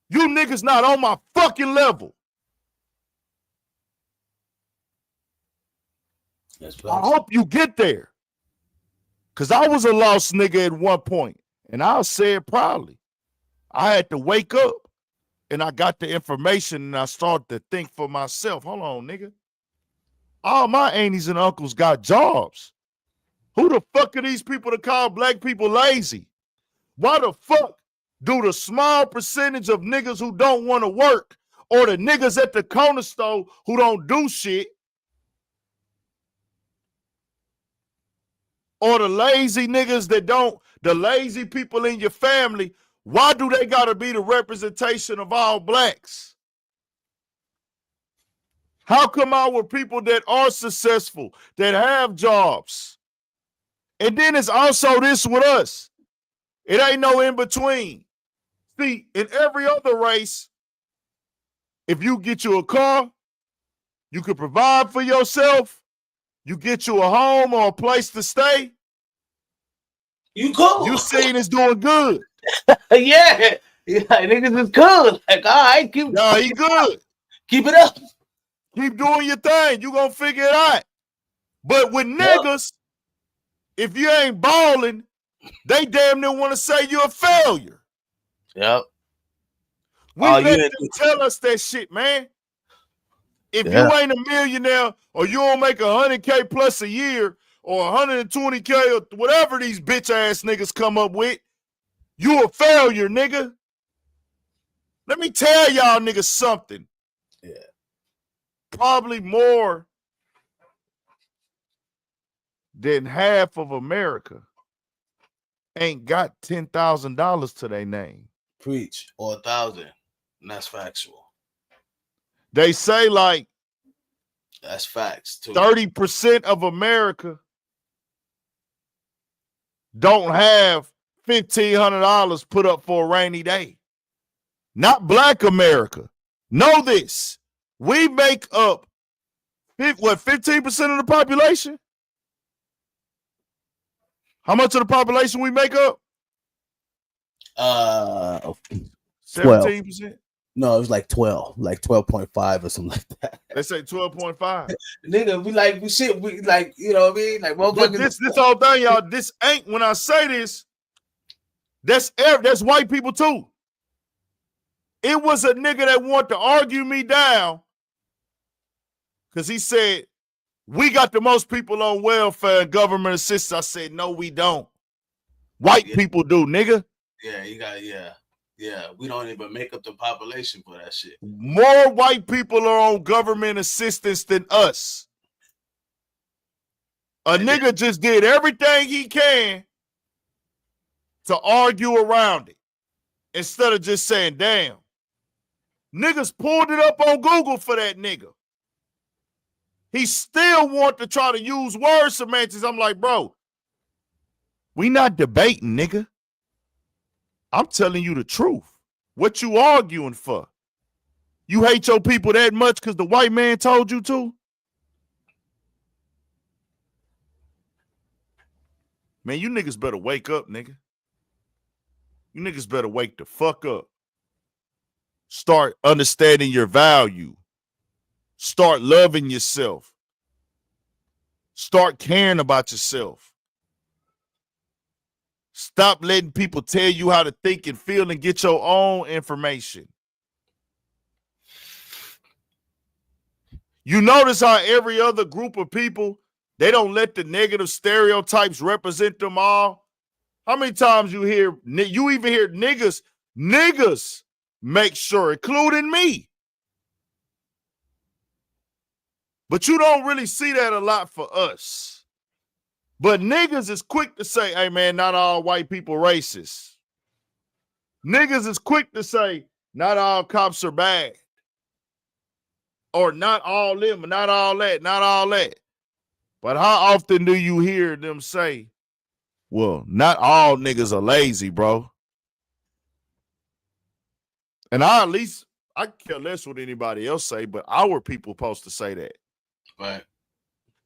You niggas not on my fucking level. I hope you get there. Because I was a lost nigga at one point, and I'll say it proudly. I had to wake up, and I got the information, and I started to think for myself. Hold on, nigga. All my aunties and uncles got jobs. Who the fuck are these people that call black people lazy? Why the fuck do the small percentage of niggas who don't want to work or the niggas at the corner store who don't do shit or the lazy niggas that don't, the lazy people in your family, why do they got to be the representation of all blacks? How come our people that are successful, that have jobs? And then it's also this with us. It ain't no in between. See, in every other race, if you get you a car, you can provide for yourself, you get you a home or a place to stay. You cool. You seen it's doing good. Yeah. Niggas is cool. Like, all right, he good. Keep it up. Keep doing your thing. You gonna figure it out. But with niggas, if you ain't balling, they damn near want to say you're a failure. Yep. We let them tell us that shit, man. If you ain't a millionaire or you don't make 100K plus a year or 120K or whatever these bitch ass niggas come up with, You a failure, nigga. Let me tell y'all niggas something. Yeah. Probably more than half of America ain't got $10,000 to their name. Preach. Or 1,000. And that's factual. They say like that's facts too. 30% of America don't have $1,500 put up for a rainy day. Not Black America. Know this. We make up, 15% of the population? How much of the population we make up? 17%? No, it was like 12, like 12.5 or something like that. They say 12.5. Nigga, we like you know what I mean? Like motherfuckers. This whole thing, y'all, this ain't, when I say this, that's white people too. It was a nigga that wanted to argue me down because he said, we got the most people on welfare and government assistance. I said, no, we don't. White people do, nigga. Yeah, you got, yeah. We don't even make up the population for that shit. More white people are on government assistance than us. A nigga just did everything he can to argue around it instead of just saying, damn. Niggas pulled it up on Google for that nigga. He still want to try to use word semantics. I'm like, bro, we not debating, nigga. I'm telling you the truth. What you arguing for? You hate your people that much because the white man told you to? Man, you niggas better wake up, nigga. You niggas better wake the fuck up. Start understanding your value. Start loving yourself. Start caring about yourself. Stop letting people tell you how to think and feel and get your own information. You notice how every other group of people, they don't let the negative stereotypes represent them all? How many times you even hear niggas make sure, including me. But you don't really see that a lot for us. But niggas is quick to say, hey, man, not all white people racist. Niggas is quick to say, not all cops are bad. Or not all them, not all that, not all that. But how often do you hear them say, well, not all niggas are lazy, bro? And I care less what anybody else say, but our people supposed to say that. Right.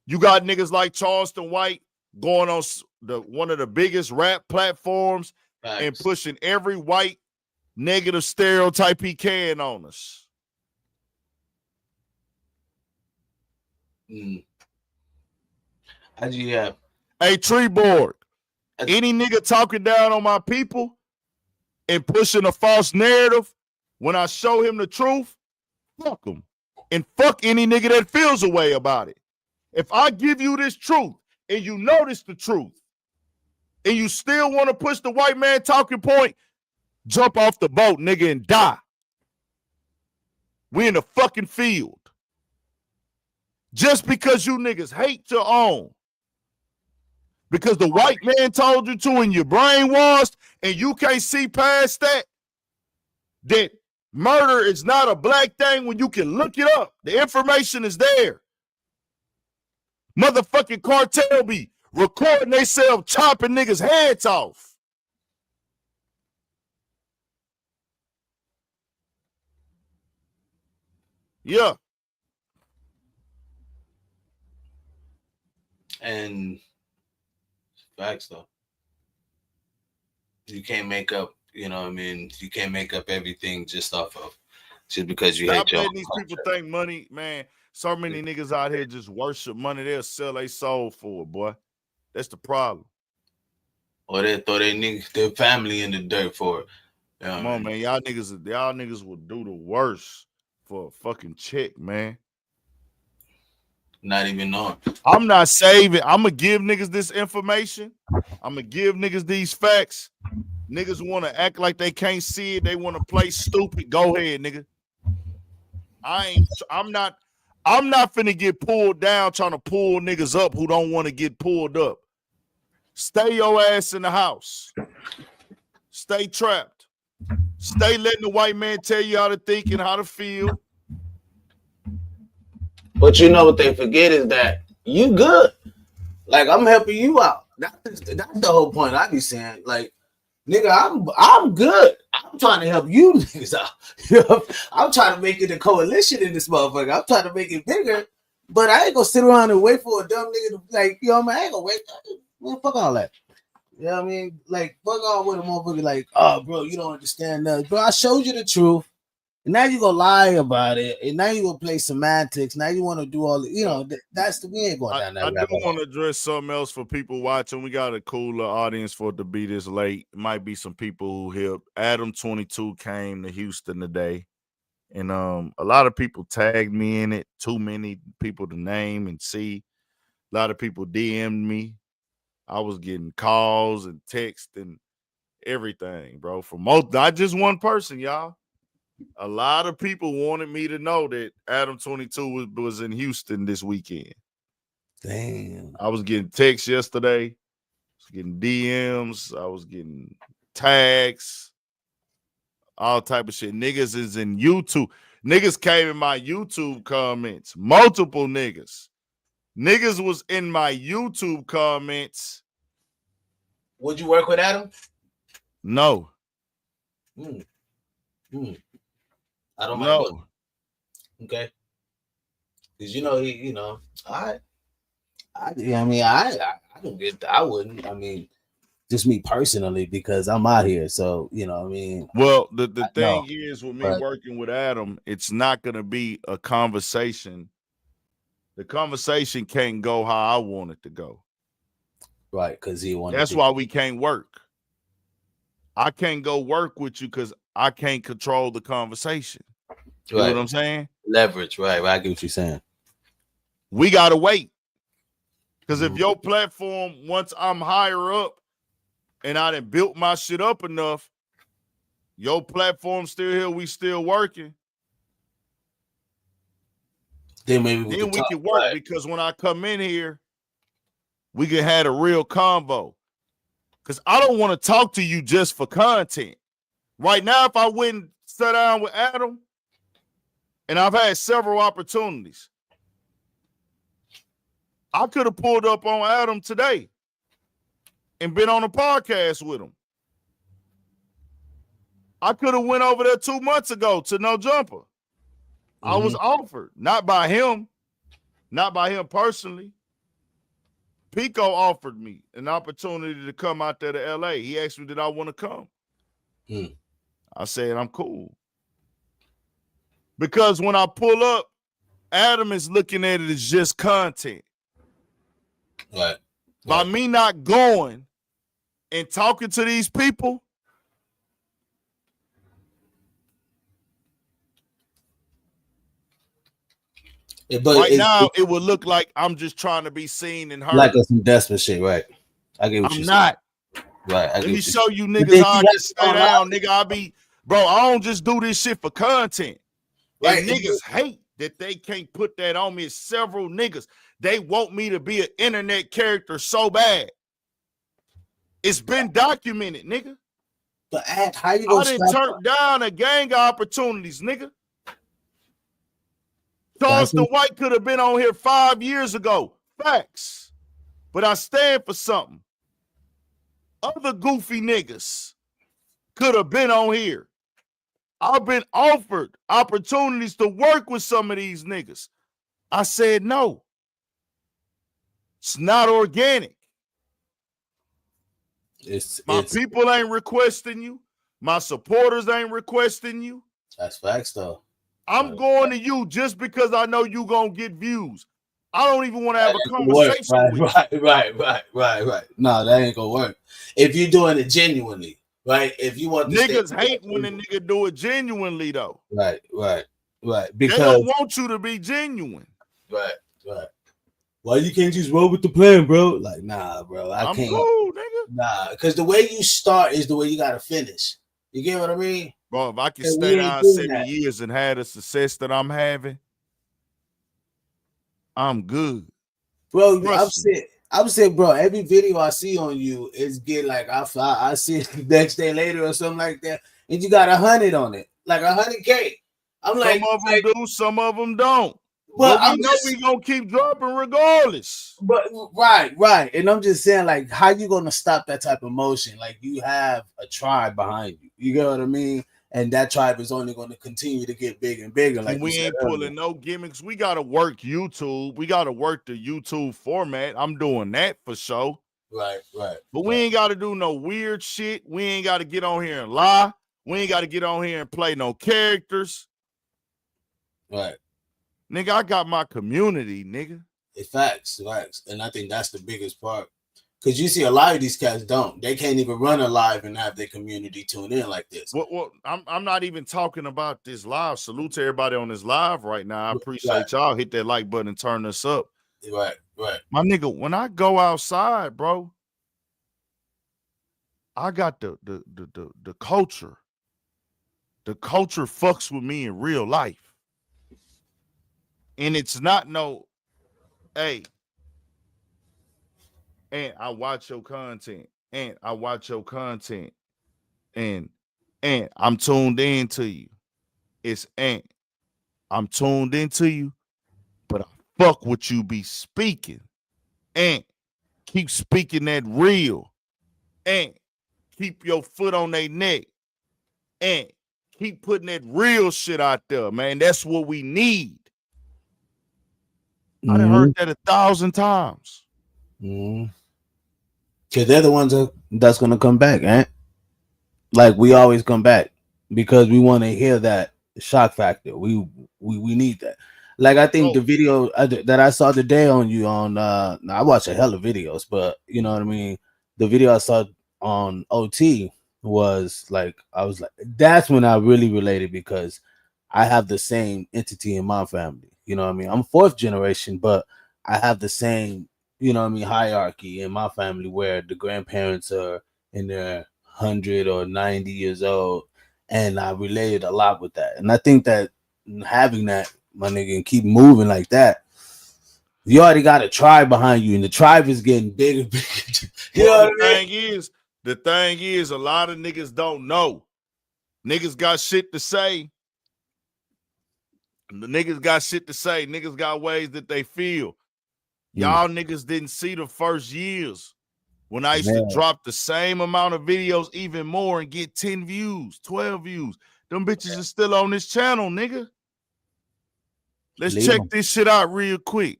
You got niggas like Charleston White going on one of the biggest rap platforms and pushing every white negative stereotype he can on us. Yeah. Hey, Treeborg, any nigga talking down on my people and pushing a false narrative, when I show him the truth, fuck him. And fuck any nigga that feels a way about it. If I give you this truth and you notice the truth and you still want to push the white man talking point, jump off the boat, nigga, and die. We in the fucking field. Just because you niggas hate your own. Because the white man told you to and you're brainwashed and you can't see past that murder is not a black thing when you can look it up. The information is there. Motherfucking cartel be recording themselves chopping niggas' heads off. Yeah. And facts though. You can't make up, you know what I mean? You can't make up everything just because you hate your. Stop letting these people think money, man. So many niggas out here just worship money. They'll sell their soul for it, boy. That's the problem. Or they throw their family in the dirt for it. You know Come on, man. Y'all niggas will do the worst for a fucking check, man. Not even knowing. I'm not saving. I'm going to give niggas this information. I'm going to give niggas these facts. Niggas want to act like they can't see it. They want to play stupid. Go ahead, nigga. I'm not finna get pulled down trying to pull niggas up who don't want to get pulled up. Stay your ass in the house. Stay trapped. Stay letting the white man tell you how to think and how to feel. But you know what they forget is that you good. Like, I'm helping you out. That's the whole point I be saying. Like, nigga, I'm good. I'm trying to help you niggas out. You know? I'm trying to make it a coalition in this motherfucker. I'm trying to make it bigger. But I ain't gonna sit around and wait for a dumb nigga to, like, you know what I mean? I ain't gonna wait. Man, fuck all that. You know what I mean? Like, fuck all with a motherfucker like, oh, bro, you don't understand that. Bro, I showed you the truth. And now you gonna lie about it. And now you gonna play semantics. Now you want to do all the, you know, we ain't going down that. I do want to address something else for people watching. We got a cooler audience for it to be this late. It might be some people who helped. Adam 22 came to Houston today. And a lot of people tagged me in it. Too many people to name and see. A lot of people DM'd me. I was getting calls and texts and everything, bro. From not just one person, y'all. A lot of people wanted me to know that Adam 22 was in Houston this weekend. Damn. I was getting texts yesterday. I was getting DMs. I was getting tags. All type of shit. Niggas is in YouTube. Niggas came in my YouTube comments. Multiple niggas. Niggas was in my YouTube comments. Would you work with Adam? No. I don't know. Mind. Okay. Because you know I don't get. I wouldn't. I mean, just me personally, because I'm out here. So you know what I mean. Well, the thing is with me working with Adam, it's not gonna be a conversation. The conversation can't go how I want it to go. Right, because he wanted. That's why we can't work. I can't go work with you because I can't control the conversation. You know what I'm saying? Leverage, right? I get what you're saying. We gotta wait. Because if your platform, once I'm higher up and I done built my shit up enough, your platform still here, we still working. Then maybe we can work, right? Because when I come in here, we can have a real convo. Because I don't want to talk to you just for content. Right now, if I went and sat down with Adam, and I've had several opportunities, I could have pulled up on Adam today and been on a podcast with him. I could have went over there 2 months ago to No Jumper. I was offered, not by him personally. Pico offered me an opportunity to come out there to LA. He asked me, did I want to come? I said, I'm cool. Because when I pull up, Adam is looking at it as just content. Right. By me not going and talking to these people, right now it would look like I'm just trying to be seen and heard. Like some desperate shit, right? I get what I'm not. Right. Let me show you niggas how I just stay down, nigga. I don't just do this shit for content. Right. And niggas hate that they can't put that on me. It's several niggas. They want me to be an internet character so bad. It's been documented, nigga. But how you gonna didn't turn down a gang of opportunities, nigga. Charleston White could have been on here 5 years ago. Facts. But I stand for something. Other goofy niggas could have been on here. I've been offered opportunities to work with some of these niggas. I said no. It's not organic. My people ain't requesting you. My supporters ain't requesting you. That's facts, though. I'm going to you just because I know you gonna get views. I don't even want to have a conversation with you. Right. No, that ain't gonna work. If you're doing it genuinely, right? If you want niggas hate when a nigga do it genuinely, though. Right. Because they don't want you to be genuine. Right. Why you can't just roll with the plan, bro? Like, nah, bro. I'm cool, nigga. Nah, because the way you start is the way you gotta finish. You get what I mean? Bro, if I can And stay we ain't down doing 7 that. years and have the success that I'm having, I'm good. Bro, Trust me. I'm saying, bro, every video I see on you is get like I see it the next day later or something like that, and you got 100 on it, like 100K. I'm Some like, of them do, some of them don't. but But we I'm know just, we gonna keep dropping regardless. but right, and I'm just saying, like, how you gonna stop that type of motion? Like, you have a tribe behind you. You get what I mean? And that tribe is only going to continue to get bigger and bigger, like And you we said ain't earlier. pulling no gimmicks. We gotta work YouTube. We gotta work the YouTube format. I'm doing that for sure. Right. But we ain't gotta do no weird shit. We ain't gotta get on here and lie. We ain't gotta get on here and play no characters. Right. Nigga, I got my community, nigga. It's facts. And I think that's the biggest part. Because you see a lot of these cats don't. They can't even run a live and have their community tune in like this. Well, I'm not even talking about this live. Salute to everybody on this live right now. I appreciate y'all. Hit that like button and turn us up. Right. My nigga, when I go outside, bro, I got the culture. The culture fucks with me in real life. And it's not no, hey, and I watch your content. And I watch your content. And I'm tuned in to you. It's I'm tuned into you, but I fuck what you be speaking. And keep speaking that real. And keep your foot on their neck. And keep putting that real shit out there, man. That's what we need. I done heard that 1,000 times. Because they're the ones that's going to come back, eh? Like, we always come back because we want to hear that shock factor. We need that. Like, I think the video that I saw today on you on I watch a hell of videos, but you know what I mean? The video I saw on OT was like, I was like, that's when I really related, because I have the same entity in my family. You know what I mean? I'm fourth generation, but I have the same, you know what I mean, hierarchy in my family where the grandparents are in their 100 or 90 years old, and I related a lot with that. And I think that having that, my nigga, and keep moving like that, you already got a tribe behind you, and the tribe is getting bigger. You know what I mean? The thing is, a lot of niggas don't know. Niggas got shit to say. The niggas got shit to say. Niggas got ways that they feel. Y'all niggas didn't see the first years when I used to drop the same amount of videos, even more, and get 10 views, 12 views. Them bitches are still on this channel, nigga. Let's check this shit out real quick.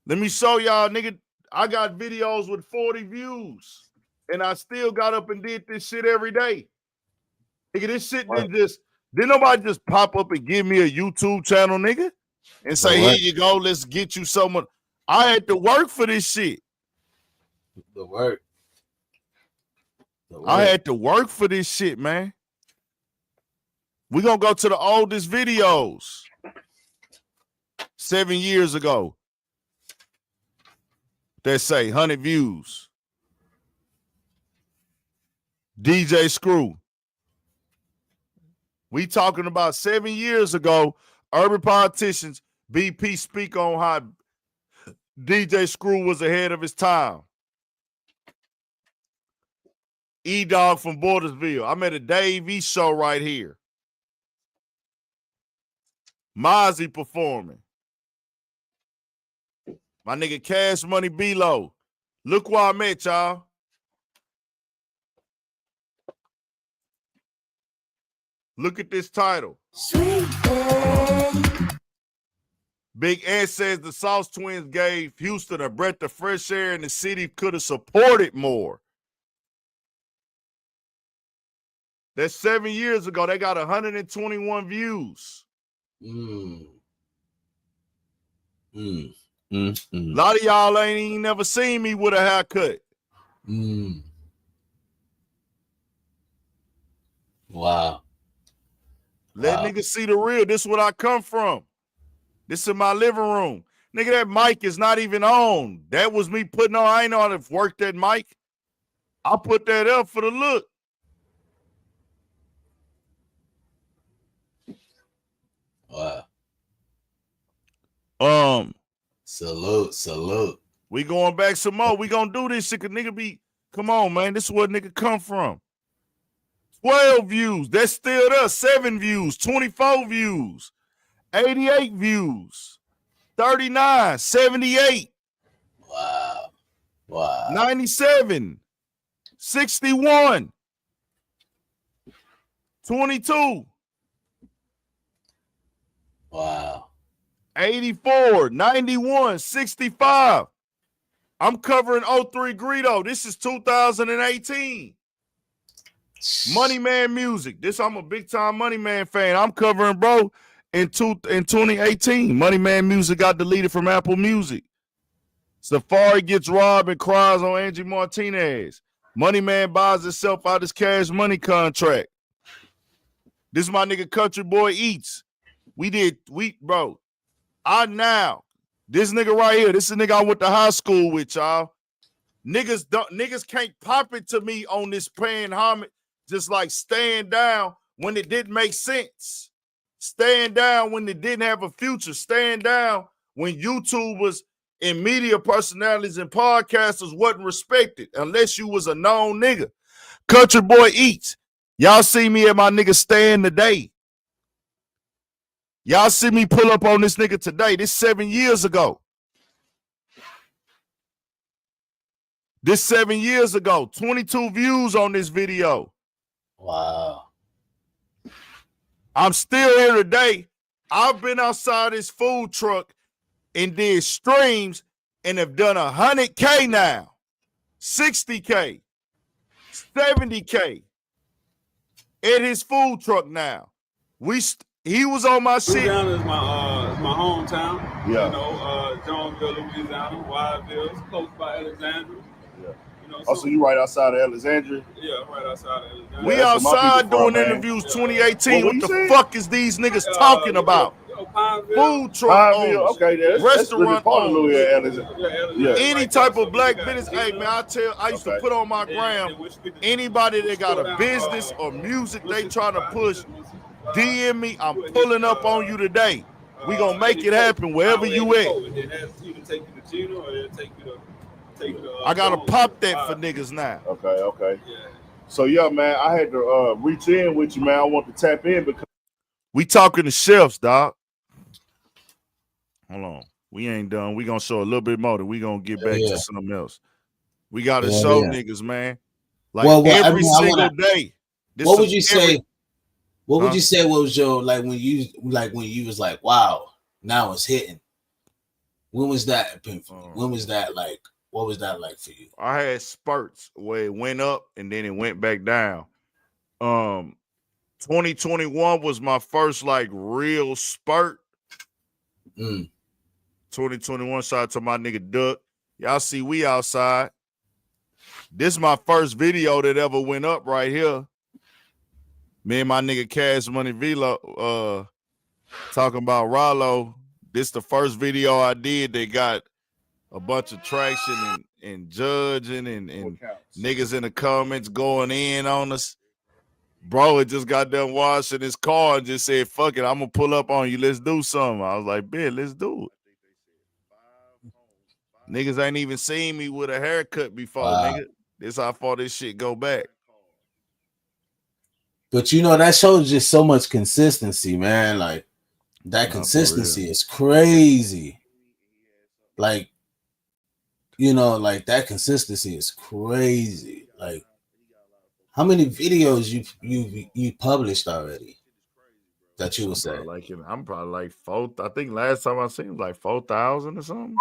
Let me show y'all, nigga. I got videos with 40 views, and I still got up and did this shit every day. Nigga, this shit didn't nobody just pop up and give me a YouTube channel, nigga, and say, here you go, let's get you someone. I had to work for this shit. The work. I had to work for this shit, man. We're going to go to the oldest videos. 7 years ago. That say 100 views. DJ Screw. We talking about 7 years ago. Urban Politicians, BP speak on how DJ Screw was ahead of his time. E-Dog from Bordersville. I'm at a Dave E show right here. Mozzie performing. My nigga Cash Money B-Lo. Look where I'm at, y'all. Look at this title. Big Ed says the Sauce Twins gave Houston a breath of fresh air and the city could have supported more. That's 7 years ago. They got 121 views. A lot of y'all ain't even never seen me with a haircut. Wow. Let niggas see the real. This is what I come from. This is my living room. Nigga, that mic is not even on. That was me putting on. I ain't know how to work that mic. I put that up for the look. Wow. Salute. We going back some more. We gonna do this shit. Cause nigga be, come on, man. This is where nigga come from. 12 views. That's still us. 7 views. 24 views. 88 views. 39. 78. Wow. 97. 61. 22. Wow. 84. 91. 65. I'm covering 03 Greedo. This is 2018. Money Man Music. I'm a big time Money Man fan. I'm covering, bro, in 2018. Money Man Music got deleted from Apple Music. Safari gets robbed and cries on Angie Martinez. Money Man buys himself out his Cash Money contract. This is my nigga Country Boy Eats. Bro. This nigga right here, this is a nigga I went to high school with, y'all. Niggas can't pop it to me on this paying homage, just like staying down when it didn't make sense. Staying down when it didn't have a future. Staying down when YouTube was and media personalities and podcasters wasn't respected unless you was a known nigga. Country Boy Eats. Y'all see me at my nigga stand today. Y'all see me pull up on this nigga today. This 7 years ago. 22 views on this video. Wow. I'm still here today. I've been outside this food truck and did streams and have done 100K now, 60K, 70K at his food truck now. He was on my shit. Louisiana is my hometown. Yeah. You know, Jonesville, Louisiana, Wildville, close by Alexandria. Yeah. You know, So you right outside of Alexandria? Yeah, right outside of Alexandria. We outside doing interviews 2018. What the fuck is these niggas talking about? Food truck owners, okay, restaurant owners, Yeah, any type of black business. Hey man, I used to put on my gram. Anybody that got a business or music they trying to push, DM me. I'm pulling up on you today. We gonna make it happen wherever you at. I gotta pop that for niggas now. Okay. So yeah, man, I had to reach in with you, man. I want to tap in because we talking to chefs, dog. Hold on. We ain't done. We gonna show a little bit more. Then we gonna get back to something else. We gotta show niggas, man. Like every single day. What would you say? What would you say was your when you was like, wow, now it's hitting? When was that? When was that like? What was that like for you? I had spurts where it went up and then it went back down. 2021 was my first like real spurt. 2021, shout out to my nigga Duck. Y'all see we outside. This is my first video that ever went up right here. Me and my nigga Cash Money Velo talking about Rollo. This the first video I did that got a bunch of traction and judging and niggas in the comments going in on us. Bro, it just got done washing his car and just said, fuck it, I'm gonna pull up on you. Let's do something. I was like, bitch, let's do it. Niggas ain't even seen me with a haircut before, nigga. This how far this shit go back. But you know, that shows just so much consistency, man. Like that consistency is crazy. Like, you know, like that consistency is crazy. Like, how many videos you published already that you would say? I'm probably like 4. I think last time I seen like 4,000 or something.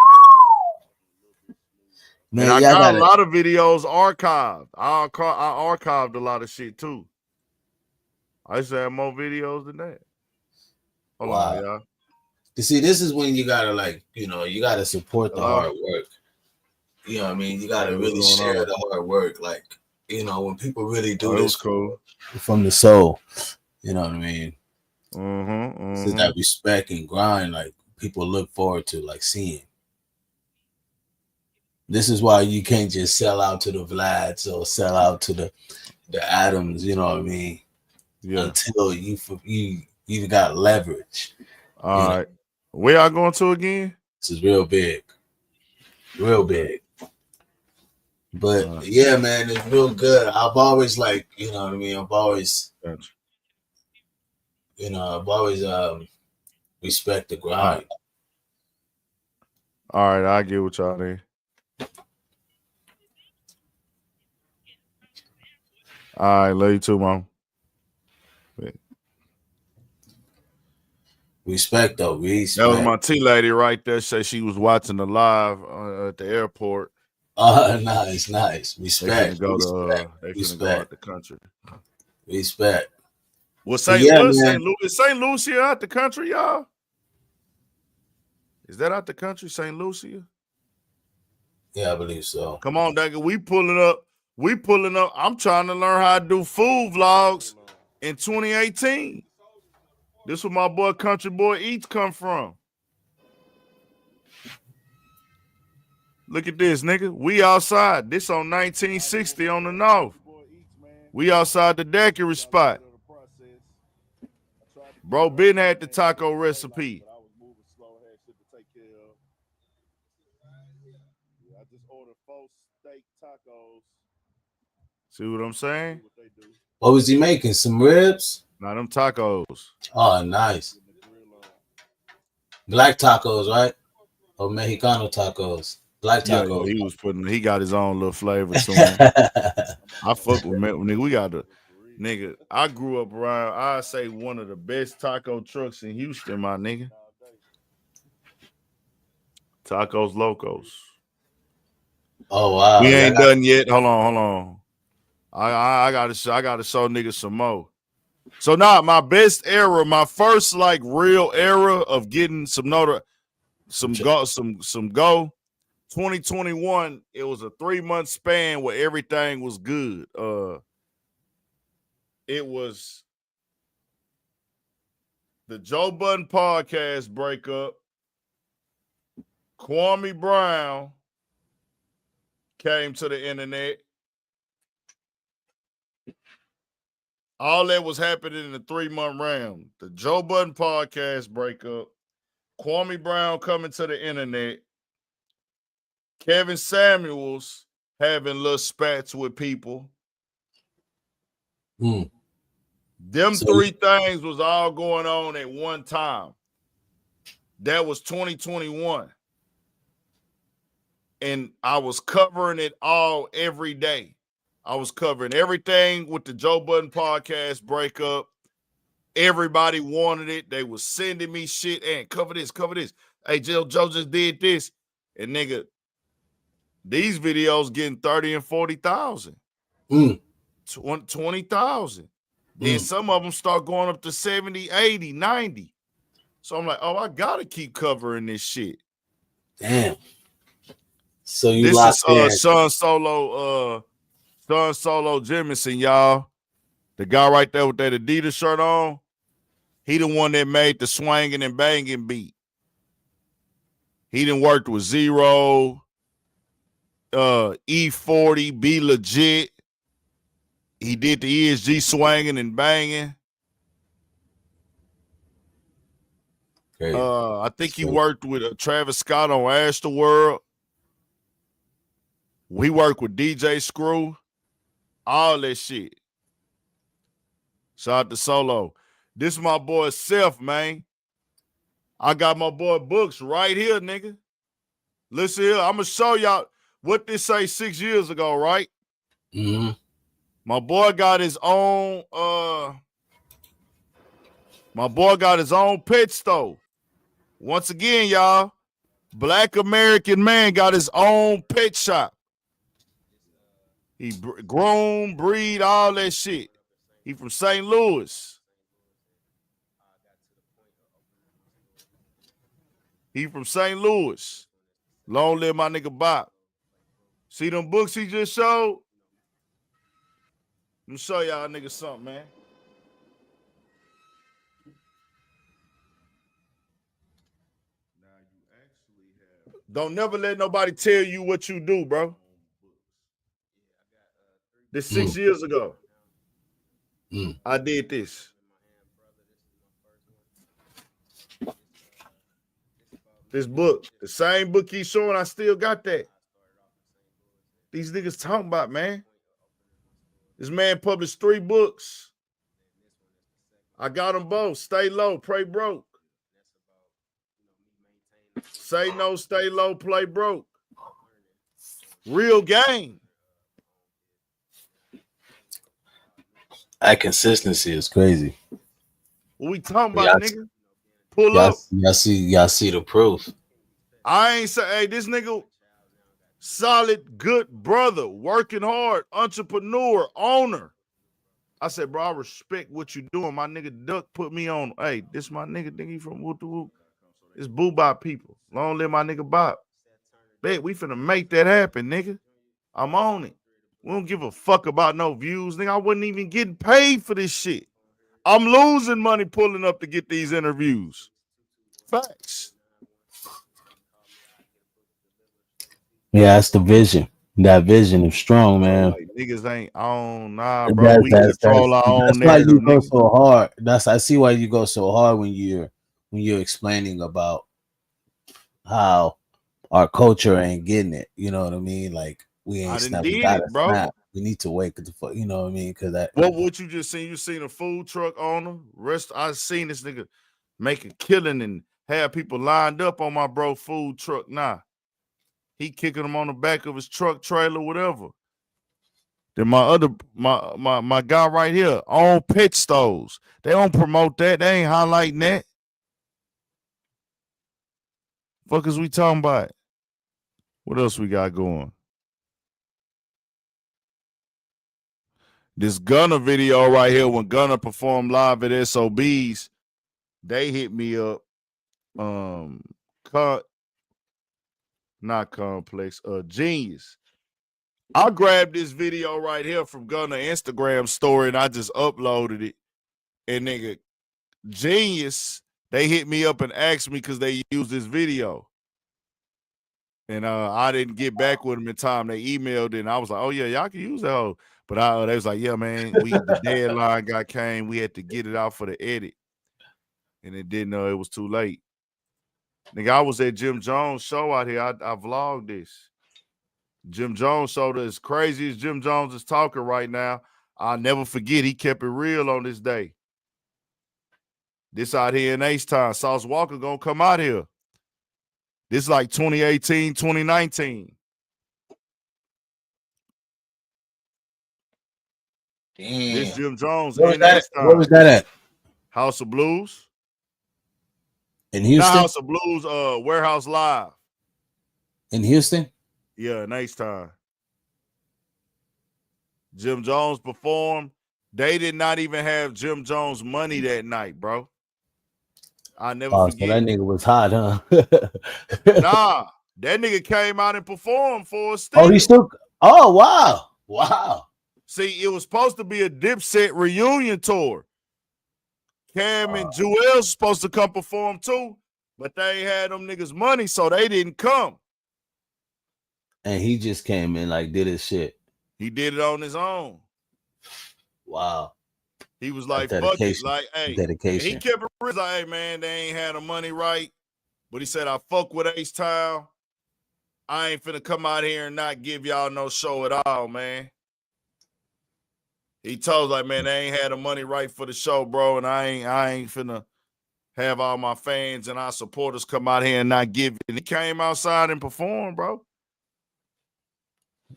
Man, I got a lot of videos archived. I archived a lot of shit too. I used to have more videos than that. Hold on, y'all. You see, this is when you gotta you gotta support the hard work. You know what I mean? You gotta really share the hard work. Like, you know, when people really do this cool from the soul, you know what I mean? This is that respect and grind, like people look forward to like seeing. This is why you can't just sell out to the Vlads or sell out to the Adams. You know what I mean? Yeah. Until you got leverage. All You know, right. Where y'all going to again? this is real big. Real big. But All right. yeah, man, it's real good. I've always like, you know what I mean? I've always Gotcha. respect the All grind. right. All right, I get with y'all then. All right, love you too, mom. Respect though, respect. That was my T lady right there. Said she was watching the live at the airport. Nice. They Respect. finna go Respect. to. They finna go out the country. Respect. Well, But yeah, man. St. Lucia out the country, y'all? Is that out the country, St. Lucia? Yeah, I believe so. Come on, Dagger. We pulling up. I'm trying to learn how to do food vlogs in 2018. This where my boy Country Boy Eats come from. Look at this, nigga. We outside. This on 1960 on the north. We outside the daiquiri spot. Bro, Ben had the taco recipe. I just ordered 4 steak tacos. See what I'm saying? What was he making? Some ribs? Now them tacos. Oh, nice. Black tacos, right? Or Mexicano tacos. Black tacos. Yeah, he got his own little flavor to him. I fuck with nigga. We got the nigga. I grew up around, I say one of the best taco trucks in Houston, my nigga. Tacos Locos. Oh wow. We ain't done yet. Hold on. I gotta show niggas some more. So now my best era, my first like real era of getting some go. 2021, it was a 3-month span where everything was good. It was the Joe Budden podcast breakup. Kwame Brown came to the internet. All that was happening in the 3-month round. The Joe Budden podcast breakup. Kwame Brown coming to the internet. Kevin Samuels having little spats with people. Them 3 things was all going on at one time. That was 2021. And I was covering it all every day. I was covering everything with the Joe Budden podcast breakup. Everybody wanted it. They was sending me shit and cover this. Hey, Joe just did this. And nigga, these videos getting 30 and 40,000. 20,000. Then some of them start going up to 70, 80, 90. So I'm like, oh, I gotta keep covering this shit. Damn. So you this locked in. Sean Solo Jemison, y'all. The guy right there with that Adidas shirt on. He the one that made the swanging and banging beat. He done worked with Zero, E40, Be Legit. He did the ESG swanging and banging. I think he worked with Travis Scott on Astroworld. We worked with DJ Screw. All that shit. Shout out to Solo. This is my boy Seth, man. I got my boy Books right here, nigga. Listen here. I'm going to show y'all what this say 6 years ago, right? Mm-hmm. My boy got his own pet store. Once again, y'all, Black American man got his own pet shop. He groom, breed, all that shit. He from St. Louis. Long live my nigga Bob. See them books he just showed? Let me show y'all niggas something, man. Don't never let nobody tell you what you do, bro. This 6 years ago. I did this. This book, the same book he's showing, I still got that. These niggas talking about, man. This man published 3 books. I got them both. Stay low, pray broke. Say no, stay low, play broke. Real game. That consistency is crazy. What we talking about, nigga? Pull y'all, up. Y'all see the proof. I ain't say, hey, this nigga solid, good brother, working hard, entrepreneur, owner. I said, bro, I respect what you doing. My nigga Duck put me on. Hey, this my nigga, he from Whoop to Whoop. It's Boo Bop people. Long live my nigga Bop. Bet we finna make that happen, nigga. I'm on it. We don't give a fuck about no views, nigga. I wasn't even getting paid for this shit. I'm losing money pulling up to get these interviews. Facts. Yeah, that's the vision. That vision is strong, man. Like, niggas ain't on, nah, bro. We control our own narrative. That's why you go nigga. so hard. I see why you go so hard when you're explaining about how our culture ain't getting it. You know what I mean? Like we ain't snap. We gotta snap. We need to wake the fuck. You know what I mean? Because that. What you just seen? You seen a food truck owner? I seen this nigga make a killing and have people lined up on my bro food truck. Nah, he kicking them on the back of his truck, trailer, whatever. Then my guy right here on pet stores. They don't promote that. They ain't highlighting that. Fuck is we talking about? What else we got going? This Gunna video right here, when Gunna performed live at SOBs, they hit me up. Not Complex, Genius. I grabbed this video right here from Gunna Instagram story and I just uploaded it. And nigga, Genius, they hit me up and asked me because they used this video. And I didn't get back with them in time. They emailed and I was like, oh yeah, y'all can use that hoe. But they was like, yeah, man, the deadline came. We had to get it out for the edit. And it didn't know it was too late. Nigga, I was at Jim Jones' show out here. I vlogged this. Jim Jones showed as crazy as Jim Jones is talking right now. I'll never forget he kept it real on this day. This out here in H-Town. Sauce Walka gonna come out here. This like 2018, 2019. Damn. This Jim Jones. Where was that at? House of Blues. In Houston? Not House of Blues, Warehouse Live. In Houston? Yeah, in H-Town. Jim Jones performed. They did not even have Jim Jones money that night, bro. I never forget. So that nigga was hot, huh? Nah, that nigga came out and performed for us. Oh, he still. Oh, wow. Wow. See, it was supposed to be a Dipset reunion tour. Cam and Jewel supposed to come perform too, but they ain't had them niggas money, so they didn't come. And he just came in, like, did his shit. He did it on his own. Wow. He was like, fuck it. Like, hey, dedication. He kept it real. Like, hey, man, they ain't had the money right. But he said, I fuck with H-Town. I ain't finna come out here and not give y'all no show at all, man. He told like, man, they ain't had the money right for the show, bro, and I ain't finna have all my fans and our supporters come out here and not give it. And he came outside and performed, bro.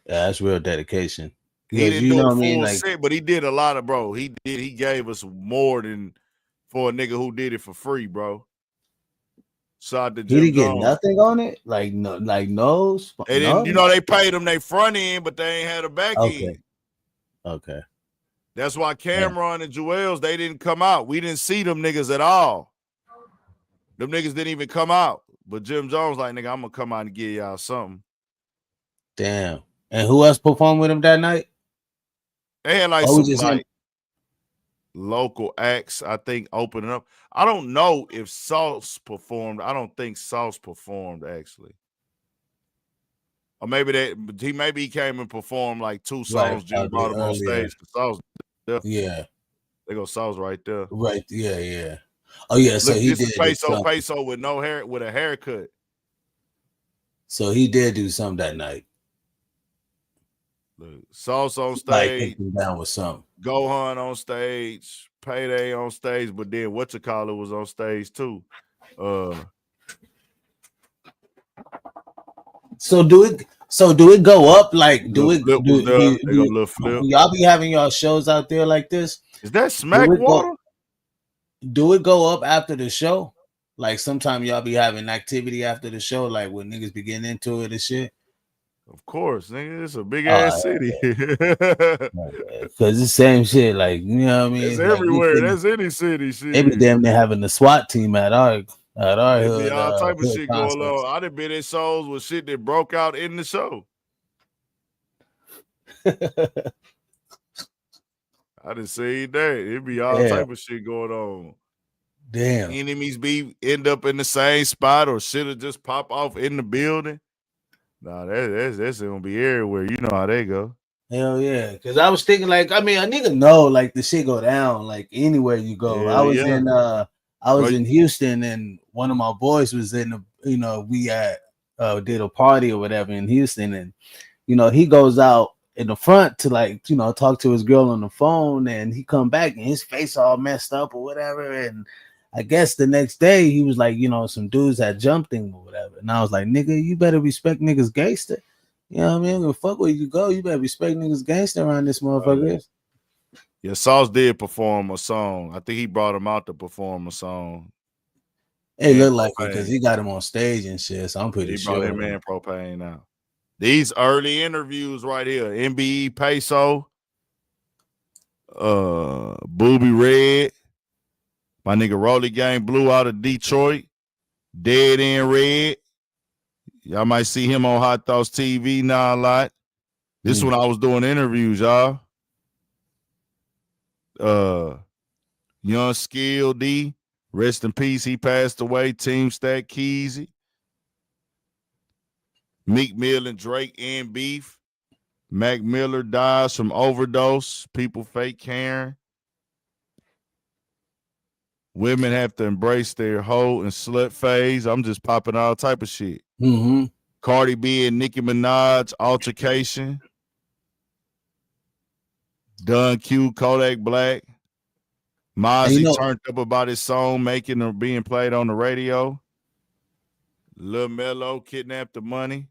Yeah, that's real dedication. He didn't do a full set, but he did a lot of, bro. He gave us more than for a nigga who did it for free, bro. Shout to Jim He didn't get Jones. nothing on it, like no. They didn't, you know, they paid them they front end, but they ain't had a back end. Okay. That's why Cameron and Jewels, they didn't come out. We didn't see them niggas at all. Them niggas didn't even come out. But Jim Jones like, nigga, I'm gonna come out and give y'all something. Damn. And who else performed with him that night? They had like some like local acts, I think, opening up. I don't know if Sauce performed. I don't think Sauce performed, actually. Or maybe he came and performed like 2 songs. Right, Jimmy brought him on earlier. stage. Sauce, Yeah. they go Sauce right there. Right. Yeah. Oh yeah. So Look, he this did is do something. Peso with no hair, with a haircut. So he did do something that night. Look, Sauce on Like stage, taking down with something. Gohan on stage, Payday on stage, but then Whatchacallit was on stage too. So do it go up? Like do it? Flip was there. They go little Flip. Y'all be having y'all shows out there like this? Is that Smack Water? Do it go up after the show? Like sometimes y'all be having activity after the show, like when niggas be getting into it and shit. Of course, nigga. It's a big ass city. Because it's the same shit, like you know what I mean. It's everywhere. That's any city. Shit. Maybe damn near having the SWAT team at our hood. All type of shit concerts. going on. I done been in shows with shit that broke out in the show. I done seen that. It be all type of shit going on. Damn. Enemies end up in the same spot or shit'll just pop off in the building. Nah, that's gonna be everywhere. You know how they go. Hell yeah. Cause I was thinking like, I mean, a nigga know like the shit go down like anywhere you go. Yeah, I was in Houston and one of my boys was in the, we did a party or whatever in Houston, and he goes out in the front to like, talk to his girl on the phone, and he come back and his face all messed up or whatever. And I guess the next day he was like, some dudes had jumped him or whatever. And I was like, nigga, you better respect niggas gangster. You know what I mean? Fuck where you go, you better respect niggas gangster around this motherfucker. Yeah, Sauce did perform a song. I think he brought him out to perform a song. It looked like it because he got him on stage and shit. So I'm pretty sure. He brought him in Propane now. These early interviews right here: MBE Peso, Booby Red, my nigga Rolly Gang Blue out of Detroit, Dead End Red. Y'all might see him on Hot Thoughts TV now a lot. This is when I was doing interviews, y'all. Young Skill D, rest in peace. He passed away. Team Stack Keezy. Meek Mill and Drake and beef. Mac Miller dies from overdose. People fake caring. Women have to embrace their hoe and slut phase. I'm just popping all type of shit. Mm-hmm. Cardi B and Nicki Minaj altercation. Dun Q, Kodak Black. Mozzie turned up about his song making or being played on the radio. Lil Mello kidnapped the money.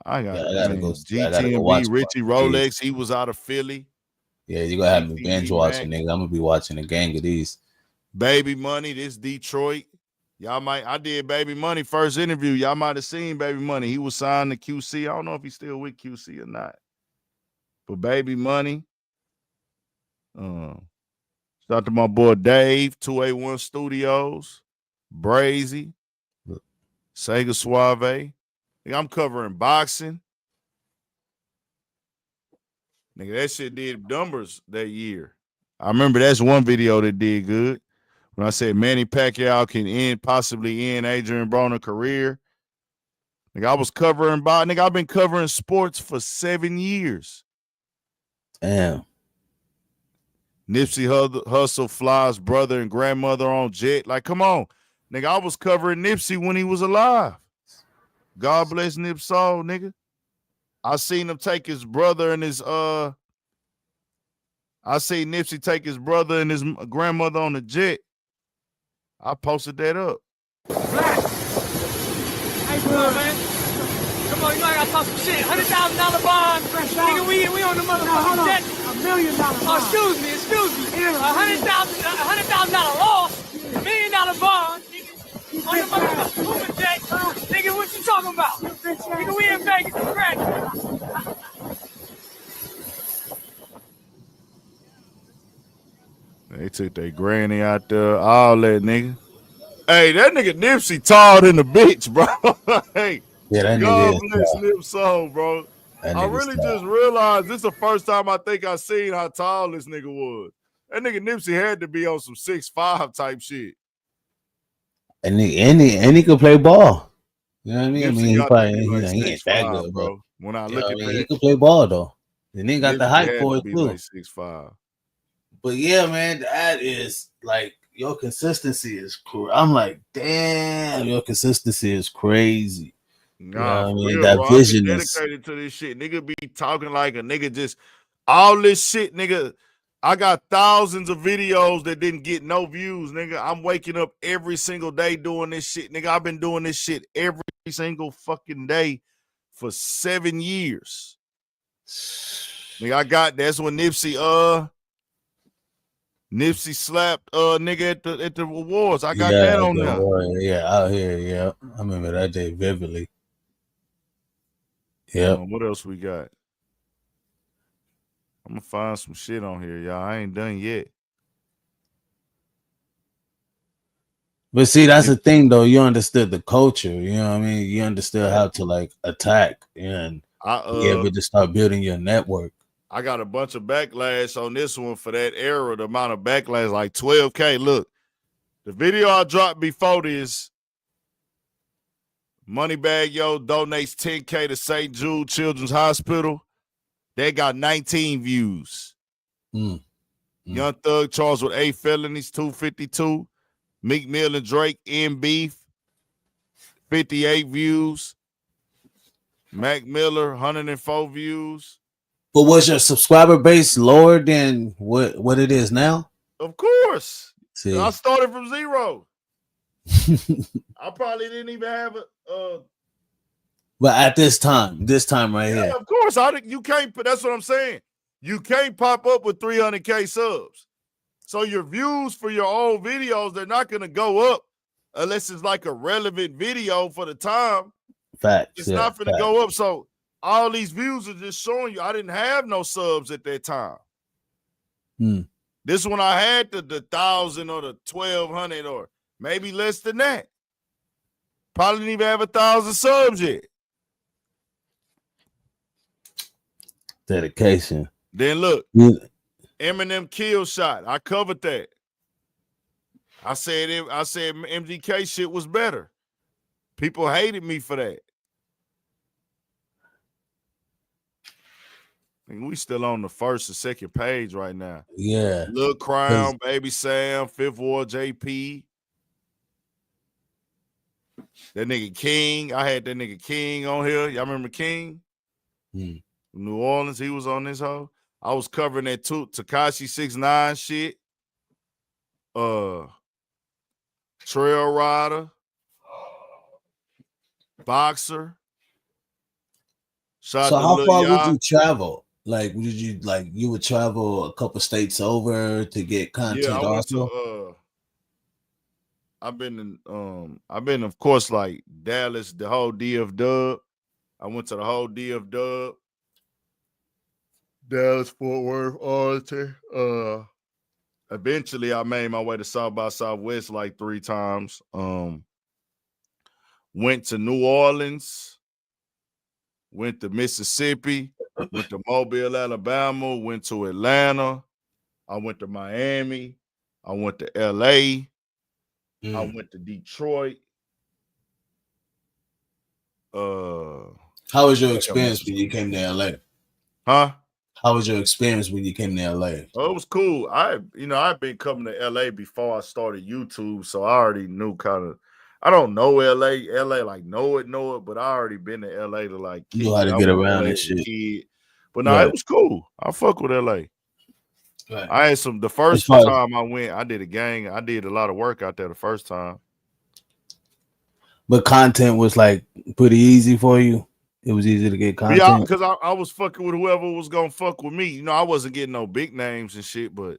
I gotta go. GTMB, Richie Rolex, he was out of Philly. Yeah, you gonna have me binge watching, nigga. I'm gonna be watching a gang of these. Baby Money, this Detroit. I did Baby Money first interview. Y'all might have seen Baby Money. He was signed to QC. I don't know if he's still with QC or not. But Baby Money. Shout out to my boy Dave, 2A1 Studios, Brazy, Sega Suave. I'm covering boxing. Nigga, that shit did numbers that year. I remember that's one video that did good. When I said Manny Pacquiao can possibly end Adrian Broner's career. Nigga, I was covering boxing. Nigga, I've been covering sports for 7 years. Damn. Nipsey Hussle flies brother and grandmother on jet. Like, come on. Nigga, I was covering Nipsey when he was alive. God bless Nip soul, nigga. I seen him take his brother and his I seen Nipsey take his brother and his grandmother on the jet. I posted that up. Black. How you doing, man? Come on, you know I gotta talk some shit. $100,000 bond. Nigga, we on the motherfucking jet. $1 million bond. Oh, excuse me. $100,000 loss. $1 million bond. On the motherfucking moving jet. Nigga, what you talking about? Nigga, we in Vegas to crack. They took their granny out there, all that, nigga. Hey, that nigga Nipsey tall than the bitch, bro. Hey, yeah, that God nigga bless Nip soul, bro. I really just realized this is the first time I think I seen how tall this nigga was. That nigga Nipsey had to be on some 6'5" type shit. And he could play ball. You know what I mean? I Nipsey mean, he got to probably be like he ain't that 6'5", good, but bro. When I you know look what I at mean, he that, could play ball though. And then got the Nipsey height had for to it be too. like 6'5". But yeah, man, that is like your consistency is cool. I'm like, damn, your consistency is crazy. Nah, I for mean, real, that bro. I've been vision is dedicated to this shit. Nigga be talking like a nigga just all this shit, nigga. I got thousands of videos that didn't get no views, nigga. I'm waking up every single day doing this shit, nigga. I've been doing this shit every single fucking day for 7 years. Nigga, that's when Nipsey slapped nigga at the awards. I got that on there. Yeah, out here, yeah. I remember that day vividly. Yeah. What else we got? I'm gonna find some shit on here, y'all. I ain't done yet. But see, that's the thing though. You understood the culture, you know what I mean? You understood how to like attack and be able to start building your network. I got a bunch of backlash on this one for that era. The amount of backlash, like 12K. Look, the video I dropped before this, Moneybag Yo donates 10K to St. Jude Children's Hospital. They got 19 views. Young Thug charged with 8 felonies, 252. Meek Mill and Drake in beef, 58 views. Mac Miller, 104 views. But was your subscriber base lower than what it is now? Of course. See. I started from 0. I probably didn't even have a but at this time right here. Of course. You can't, that's what I'm saying. You can't pop up with 300K subs. So your views for your old videos, they're not going to go up unless it's like a relevant video for the time. Facts. It's not going to go up. So all these views are just showing you I didn't have no subs at that time. This one I had the 1,000 or the 1,200 or maybe less than that. Probably didn't even have 1,000 subs yet. Dedication. Then look, Eminem kill shot. I covered that. I said MGK shit was better. People hated me for that. And we still on the first and second page right now. Yeah. Lil Crown, Baby Sam, Fifth Ward JP. That nigga King. I had that nigga King on here. Y'all remember King? New Orleans, he was on this hoe. I was covering that too. Tekashi 6ix9ine shit. Trail Rider. Boxer. So how far would you travel? Like, you would travel a couple states over to get content? Yeah, I went to I've been of course like Dallas, the whole DF Dub. I went to the whole DF Dub. Dallas, Fort Worth, Arlington. Eventually I made my way to South by Southwest like 3 times. Went to New Orleans, went to Mississippi, went to Mobile, Alabama, went to Atlanta, I went to Miami, I went to LA, I went to Detroit. How was your experience when you came to LA? Huh? How was your experience when you came to LA? Oh, it was cool. I've been coming to LA before I started YouTube, so I already knew kind of. I don't know LA like know it, but I already been to LA to like you know how to get around and shit. But no, it was cool. I fuck with LA. Right. I had the first time I went, I did a gang. I did a lot of work out there the first time. But content was like pretty easy for you. It was easy to get content. Yeah, because I was fucking with whoever was gonna fuck with me. You know, I wasn't getting no big names and shit, but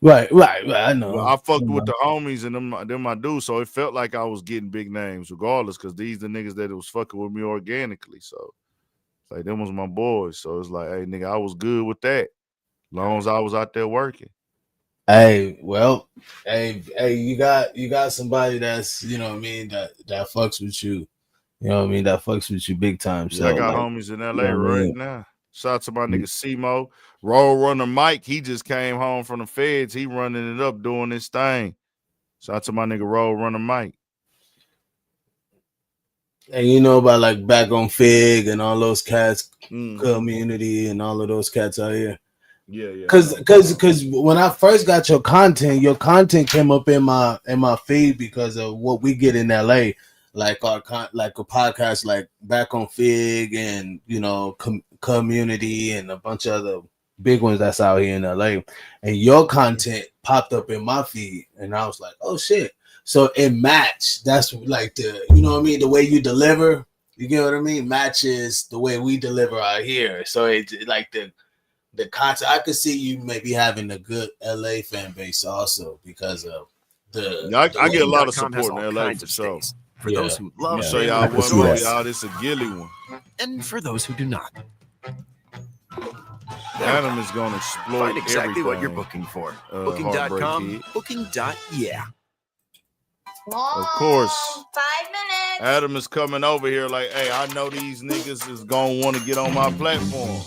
right. I know. But I fucked with the homies and them my dudes, so it felt like I was getting big names regardless, because these the niggas that was fucking with me organically. So like them was my boys. So it's like, hey nigga, I was good with that. As long as I was out there working. Hey, well, hey, you got somebody that's, you know what I mean, that fucks with you. You know what I mean? That fucks with you big time. So I got homies in LA right now. Shout out to my nigga Simo. Roll Runner Mike. He just came home from the feds. He running it up, doing this thing. Shout out to my nigga Roll Runner Mike. And you know about like Back on Fig and all those cats, Mm. Community and all of those cats out here. Yeah. Cause when I first got your content came up in my feed because of what we get in LA, like a podcast like Back on Fig and you know Community and a bunch of other big ones that's out here in LA, and your content popped up in my feed, and I was like, oh shit. So it matched. That's like the, you know what I mean, the way you deliver. You get what I mean? Matches the way we deliver out here. So it's like the content. I could see you maybe having a good LA fan base also because of the. I get a lot of Booking.com has support in all LA kinds for of sure. stays. For those who love Show family y'all one see more, that. y'all. This a Gilly one. and for those who do not. Adam is gonna exploit Find exactly what you're everything. booking for. Heartbreak Booking.com, Kid. Booking.yeah. Of course. 5 minutes. Adam is coming over here like, hey, I know these niggas is gonna want to get on my platform.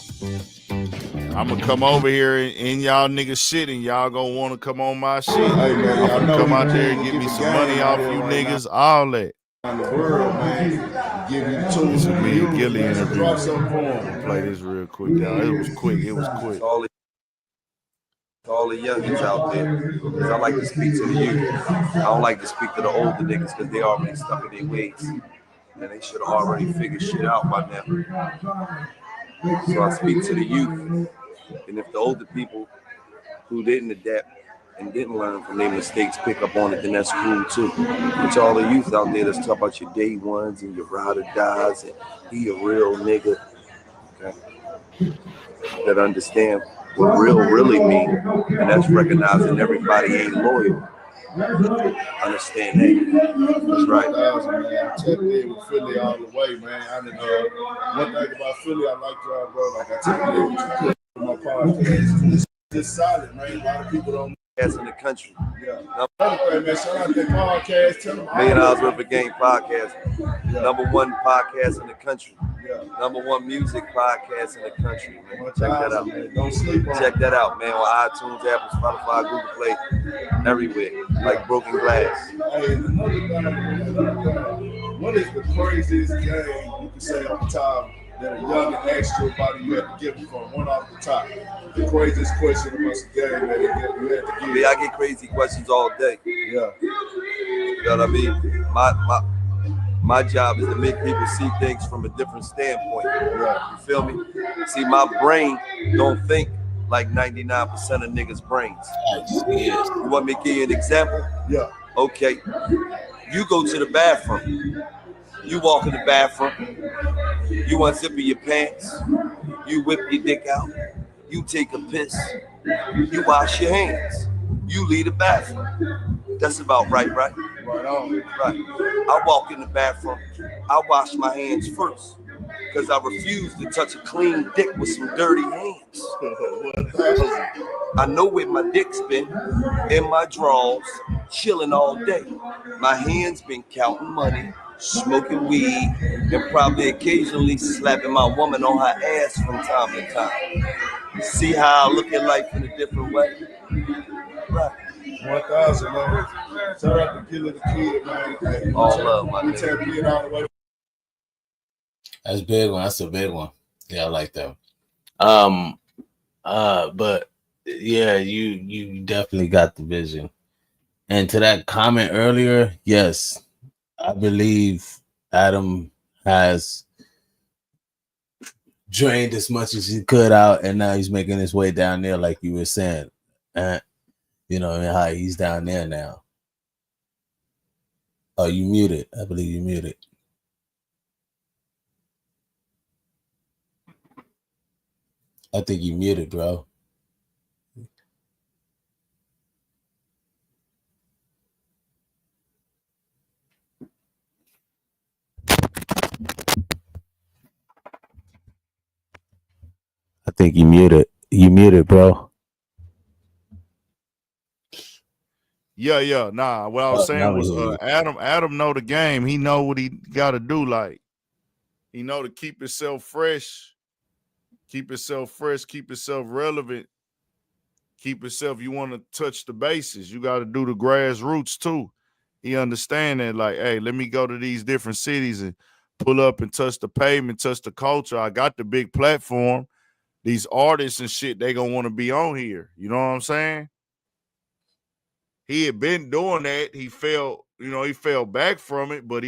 I'm gonna come over here and y'all niggas shit, and y'all gonna want to come on my shit. Hey, man, I'm I gonna know come we out there can't and get get me the some game money out off here you right niggas, all that. in the world, man. Give you tools This is and me and Gilly man. interview. Drop something for 'em. Play this real quick, y'all. It was quick. All the youngins out there, because I like to speak to the youth. I don't like to speak to the older niggas because they already stuck in their ways, and they should have already figured shit out by now. So I speak to the youth, and if the older people who didn't adapt and didn't learn from their mistakes pick up on it, then that's cool too. But all the youth out there that's talking about your day ones and your ride or dies and he a real nigga, okay, that understand what real really mean, and that's recognizing everybody ain't loyal. Understand that. That's right. 1,000, man. I tapped in with Philly all the way, man. I didn't one thing about Philly, I like y'all, bro. Like I tapped in with my podcast. It's just solid, man. A lot of people don't know. In the country. Yeah. Another thing, man. Shout out that podcast. Tell them $1 Million Worth of Game podcast. Yeah. #1 podcast in the country. Yeah. #1 music podcast in the country, man. Check that out. Man. Don't sleep on Check that out, man. On iTunes, Apple, Spotify, Google Play, everywhere. Like Broken Glass. Hey, another thing. What is the craziest game you can say off the top that a youngin asked you about and you had to give them from one off the top? The craziest question about the game that you had to give. Yeah, I get crazy questions all day. Yeah. You know what I mean? My job is to make people see things from a different standpoint. Yeah. You feel me? See, my brain don't think like 99% of niggas' brains. Yes. You want me to give you an example? Yeah. Okay. You go to the bathroom. You walk in the bathroom. You unzip your pants. You whip your dick out. You take a piss. You wash your hands. You leave the bathroom. That's about right? Right on. Right. I walk in the bathroom. I wash my hands first because I refuse to touch a clean dick with some dirty hands. I know where my dick's been, in my drawers, chilling all day. My hands been counting money, smoking weed, and probably occasionally slapping my woman on her ass from time to time. See how I look at life in a different way? Right. 1,000, man. Shout out to Killer the Kid, man. Hey, All love, my we nigga. tapped in all the way. That's a big one. That's a big one. Yeah, I like that. But yeah, you definitely got the vision. And to that comment earlier, yes, I believe Adam has drained as much as he could out, and now he's making his way down there, like you were saying. And you know, and how he's down there now. Oh, you muted. I believe you muted. I think you muted, bro. I think you muted. You muted, bro. Yeah. Nah, what I was saying was Adam know the game. He know what he got to do. Like, he know to keep himself fresh, keep himself relevant, keep himself. You want to touch the bases, you got to do the grassroots too. He understand that, like, hey, let me go to these different cities and pull up and touch the pavement, touch the culture. I got the big platform. These artists and shit, they gonna want to be on here. You know what I'm saying? He had been doing that. He fell back from it, but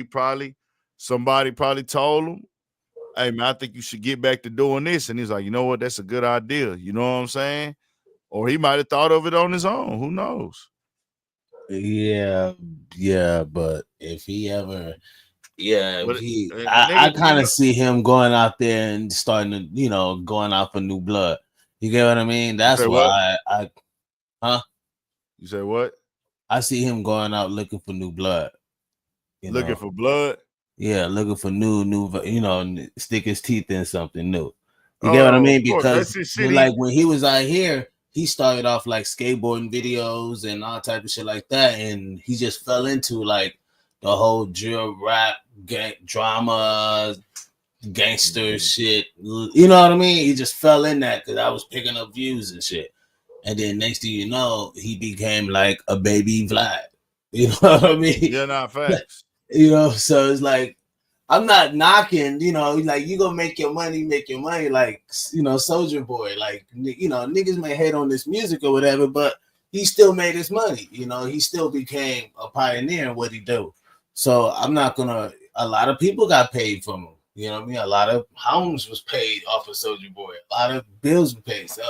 somebody probably told him, hey man, I think you should get back to doing this. And he's like, you know what? That's a good idea. You know what I'm saying? Or he might have thought of it on his own. Who knows? Yeah, but if he ever, But I kind of see him going out there and starting to, going out for new blood. You get what I mean? That's why You say what? I see him going out looking for new blood. Looking for blood? Yeah, looking for new, stick his teeth in something new. You get what I mean? Because when he was out here, he started off like skateboarding videos and all type of shit like that, and he just fell into like the whole drill rap drama gangster shit. You know what I mean? He just fell in that because I was picking up views and shit. And then next thing you know, he became like a baby Vlad. You know what I mean? Yeah, not facts. So it's like, I'm not knocking, like you gonna make your money, like, Soulja Boy, like, niggas may hate on this music or whatever, but he still made his money. He still became a pioneer in what he do. So I'm not gonna, a lot of people got paid from him. You know what I mean? A lot of homes was paid off of Soulja Boy. A lot of bills were paid. So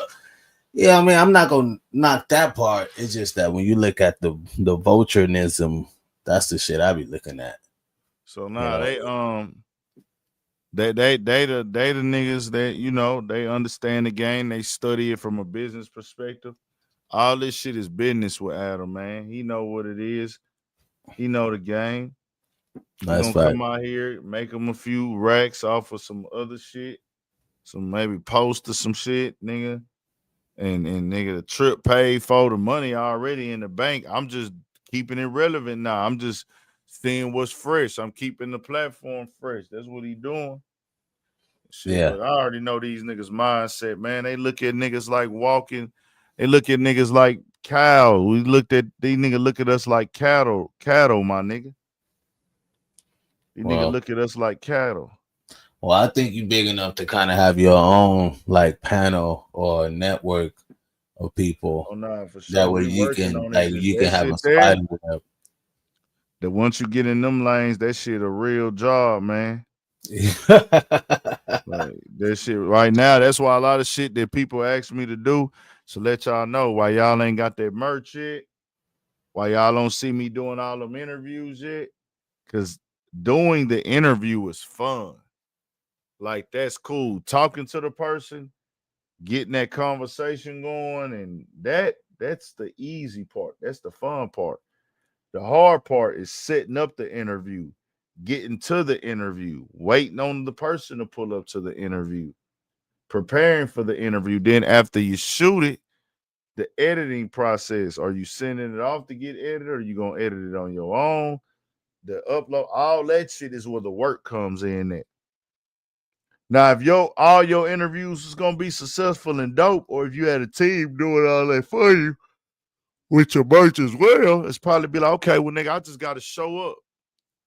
yeah, I mean, I'm not gonna knock that part. It's just that when you look at the vultureism, that's the shit I be looking at. So they the niggas that they understand the game. They study it from a business perspective. All this shit is business with Adam, man. He know what it is. He know the game. That's gonna come out here, make him a few racks off of some other shit, some maybe post or some shit, nigga. And nigga, the trip paid for, the money already in the bank. I'm just keeping it relevant now. I'm just seeing what's fresh. I'm keeping the platform fresh. That's what he doing. Shit, yeah. But I already know these niggas' mindset, man. They look at niggas like walking. They look at niggas like cow. These niggas look at us like cattle, my nigga. These niggas look at us like cattle. Well, I think you're big enough to kind of have your own like panel or network of people. Oh, nah, for sure. That way you can have a spot. That once you get in them lanes, that shit a real job, man. Like that shit right now. That's why a lot of shit that people ask me to do. So let y'all know why y'all ain't got that merch yet. Why y'all don't see me doing all them interviews yet? Because doing the interview is fun. Like that's cool. Talking to the person, getting that conversation going, and that's the easy part. That's the fun part. The hard part is setting up the interview, getting to the interview, waiting on the person to pull up to the interview, preparing for the interview. Then after you shoot it, the editing process. Are you sending it off to get edited, or are you gonna edit it on your own? The upload, all that shit is where the work comes in at. Now, if all your interviews is gonna be successful and dope, or if you had a team doing all that for you with your merch as well, it's probably be like, okay, well, nigga, I just gotta show up.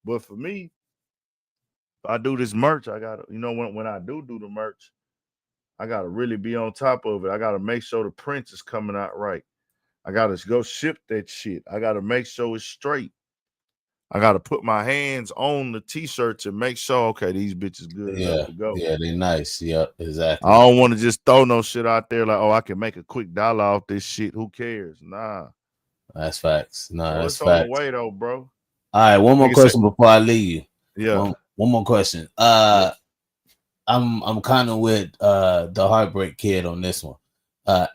But for me, if I do this merch, I gotta, when I do the merch, I gotta really be on top of it. I gotta make sure the print is coming out right. I gotta go ship that shit. I gotta make sure it's straight. I gotta put my hands on the t-shirts and make sure, okay, these bitches good enough to go. Yeah, they nice. Yeah, exactly. I don't want to just throw no shit out there like, oh, I can make a quick dollar off this shit. Who cares? Nah. That's facts. Nah, that's facts. On the way though, bro. All right, one more question before I leave you. Yeah. One more question. I'm kind of with the Heartbreak Kid on this one.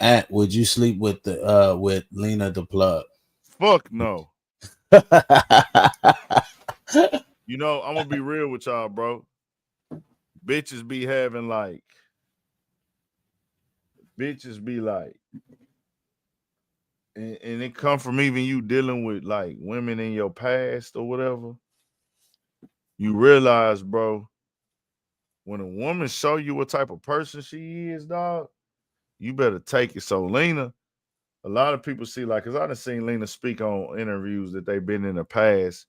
Ant, would you sleep with Lena the Plug? Fuck no. I'm gonna be real with y'all, bro. Bitches be like, and it come from even you dealing with like women in your past or whatever. You realize, bro, when a woman show you what type of person she is, dog, you better take it. So Lena, a lot of people see, like, because I done seen Lena speak on interviews that they've been in the past.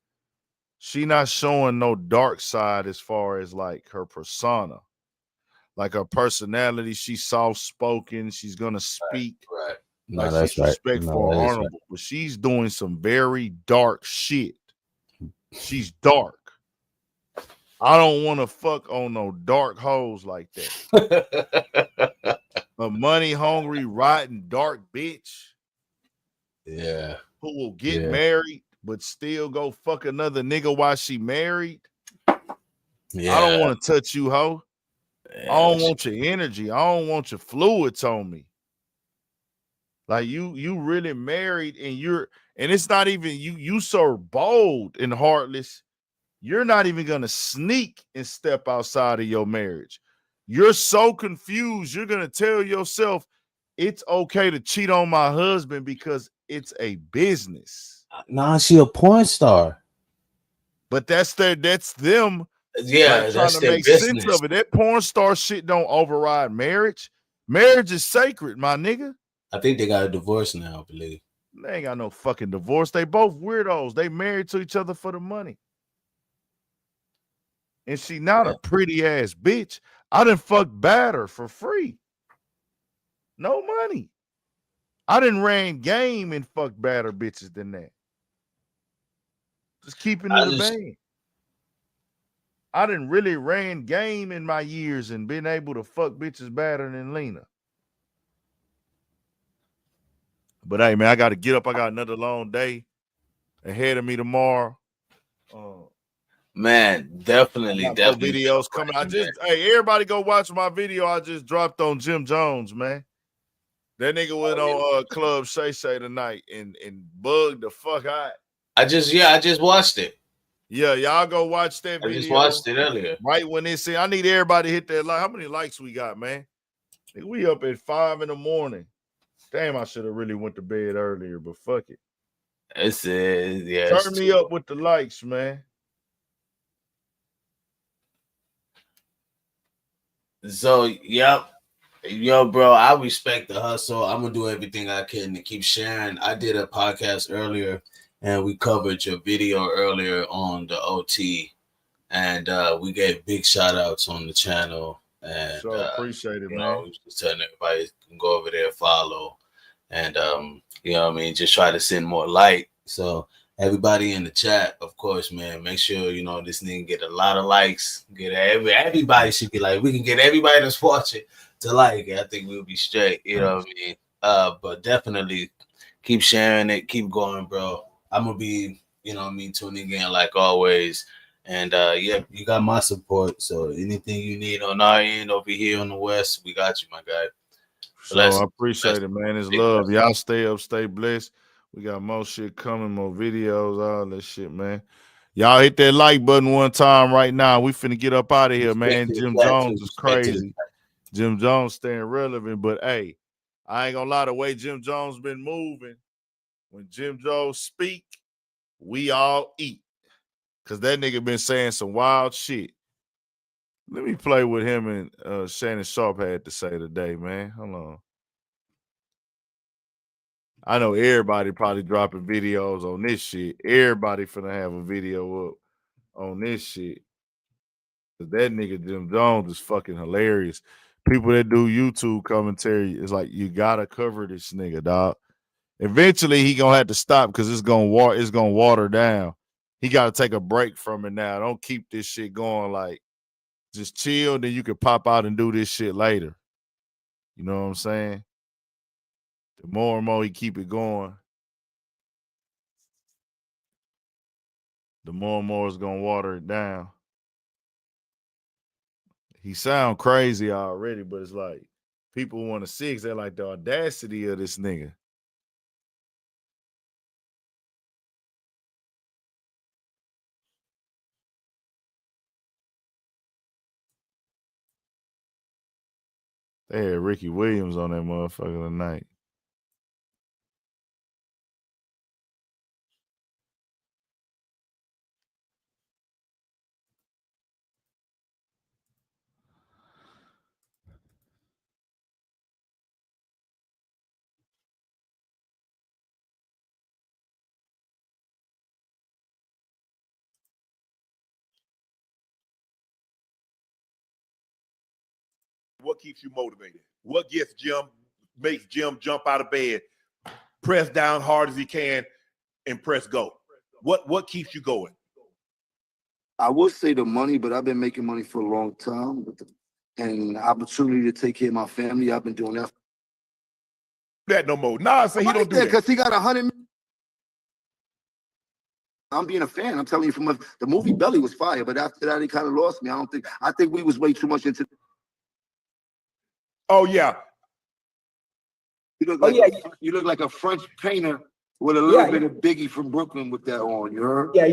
she not showing no dark side as far as like her persona, like her personality. She's soft spoken. She's gonna speak Right. No, like that's she's right. respectful No, and that is right. honorable, but she's doing some very dark shit. She's dark. I don't want to fuck on no dark hoes like that. A money hungry, rotten, dark bitch Yeah. who will get Yeah. married but still go fuck another nigga while she married. Yeah. I don't want to touch you, hoe. Yeah, I don't want your energy. I don't want your fluids on me. Like you really married and it's not even you so bold and heartless. You're not even gonna sneak and step outside of your marriage. You're so confused. You're gonna tell yourself it's okay to cheat on my husband because it's a business. Nah, she a porn star. But that's them. Yeah, Like trying that's to their make sense business. of it. That porn star shit don't override marriage. Marriage is sacred, my nigga. I think they got a divorce now, I believe. They ain't got no fucking divorce. They both weirdos. They married to each other for the money. And she not a pretty ass bitch. I done fucked batter for free. No money. I done ran game and fucked badder bitches than that. Just keeping it a bang. I done really ran game in my years and been able to fuck bitches better than Lena. But hey, man, I got to get up. I got another long day ahead of me tomorrow. Man, definitely. Videos coming. Hey, everybody go watch my video I just dropped on Jim Jones, man. That nigga went on Club Shay Shay tonight and bugged the fuck out. I just watched it. Yeah, y'all go watch that video. I just watched it earlier. Right when it said, I need everybody to hit that like. How many likes we got, man? We up at 5 a.m. Damn, I should have really went to bed earlier, but fuck it. Turn me up with the likes, man. So, yep. Yo, bro, I respect the hustle. I'm gonna do everything I can to keep sharing. I did a podcast earlier, and we covered your video earlier on the OT, and we gave big shout outs on the channel. And so appreciate it, man. Just telling everybody can go over there, follow, and you know what I mean, just try to send more light. So everybody in the chat, of course, man, make sure this nigga get a lot of likes. Get everybody should get like, we can get everybody that's watching to like it. I think we'll be straight. You know what I mean? But definitely keep sharing it, keep going, bro. I'm gonna be, tuning in like always. And yeah, you got my support. So anything you need on our end over here on the West, we got you, my guy. So I appreciate it, man. It's love. Y'all stay up, stay blessed. We got more shit coming, more videos, all that shit, man. Y'all hit that like button one time right now. We finna get up out of here, man. Jim Jones is crazy. Jim Jones staying relevant, but hey, I ain't gonna lie, the way Jim Jones been moving, when Jim Jones speak, we all eat. Cause that nigga been saying some wild shit. Let me play with him and Shannon Sharp had to say today, man. Hold on. I know everybody probably dropping videos on this shit. Everybody finna have a video up on this shit. Cause that nigga Jim Jones is fucking hilarious. People that do YouTube commentary is like, you gotta cover this nigga, dog. Eventually he gonna have to stop because it's gonna water down. He gotta take a break from it now. Don't keep this shit going. Like, just chill, then you can pop out and do this shit later. You know what I'm saying? The more and more he keep it going, the more and more it's gonna water it down. He sound crazy already, but it's like people want to see, they're like the audacity of this nigga. They had Ricky Williams on that motherfucker tonight. What keeps you motivated? What makes Jim jump out of bed, press down hard as he can, and press go? What keeps you going? I would say the money, but I've been making money for a long time. And the opportunity to take care of my family, I've been doing that. That no more. Nas say he don't do that. Because he got 100 million. I'm being a fan. I'm telling you, from the movie Belly was fire, but after that, he kind of lost me. I think we was way too much into. Oh yeah. You look like a French painter with a little bit of Biggie from Brooklyn with that on. You heard? Yeah.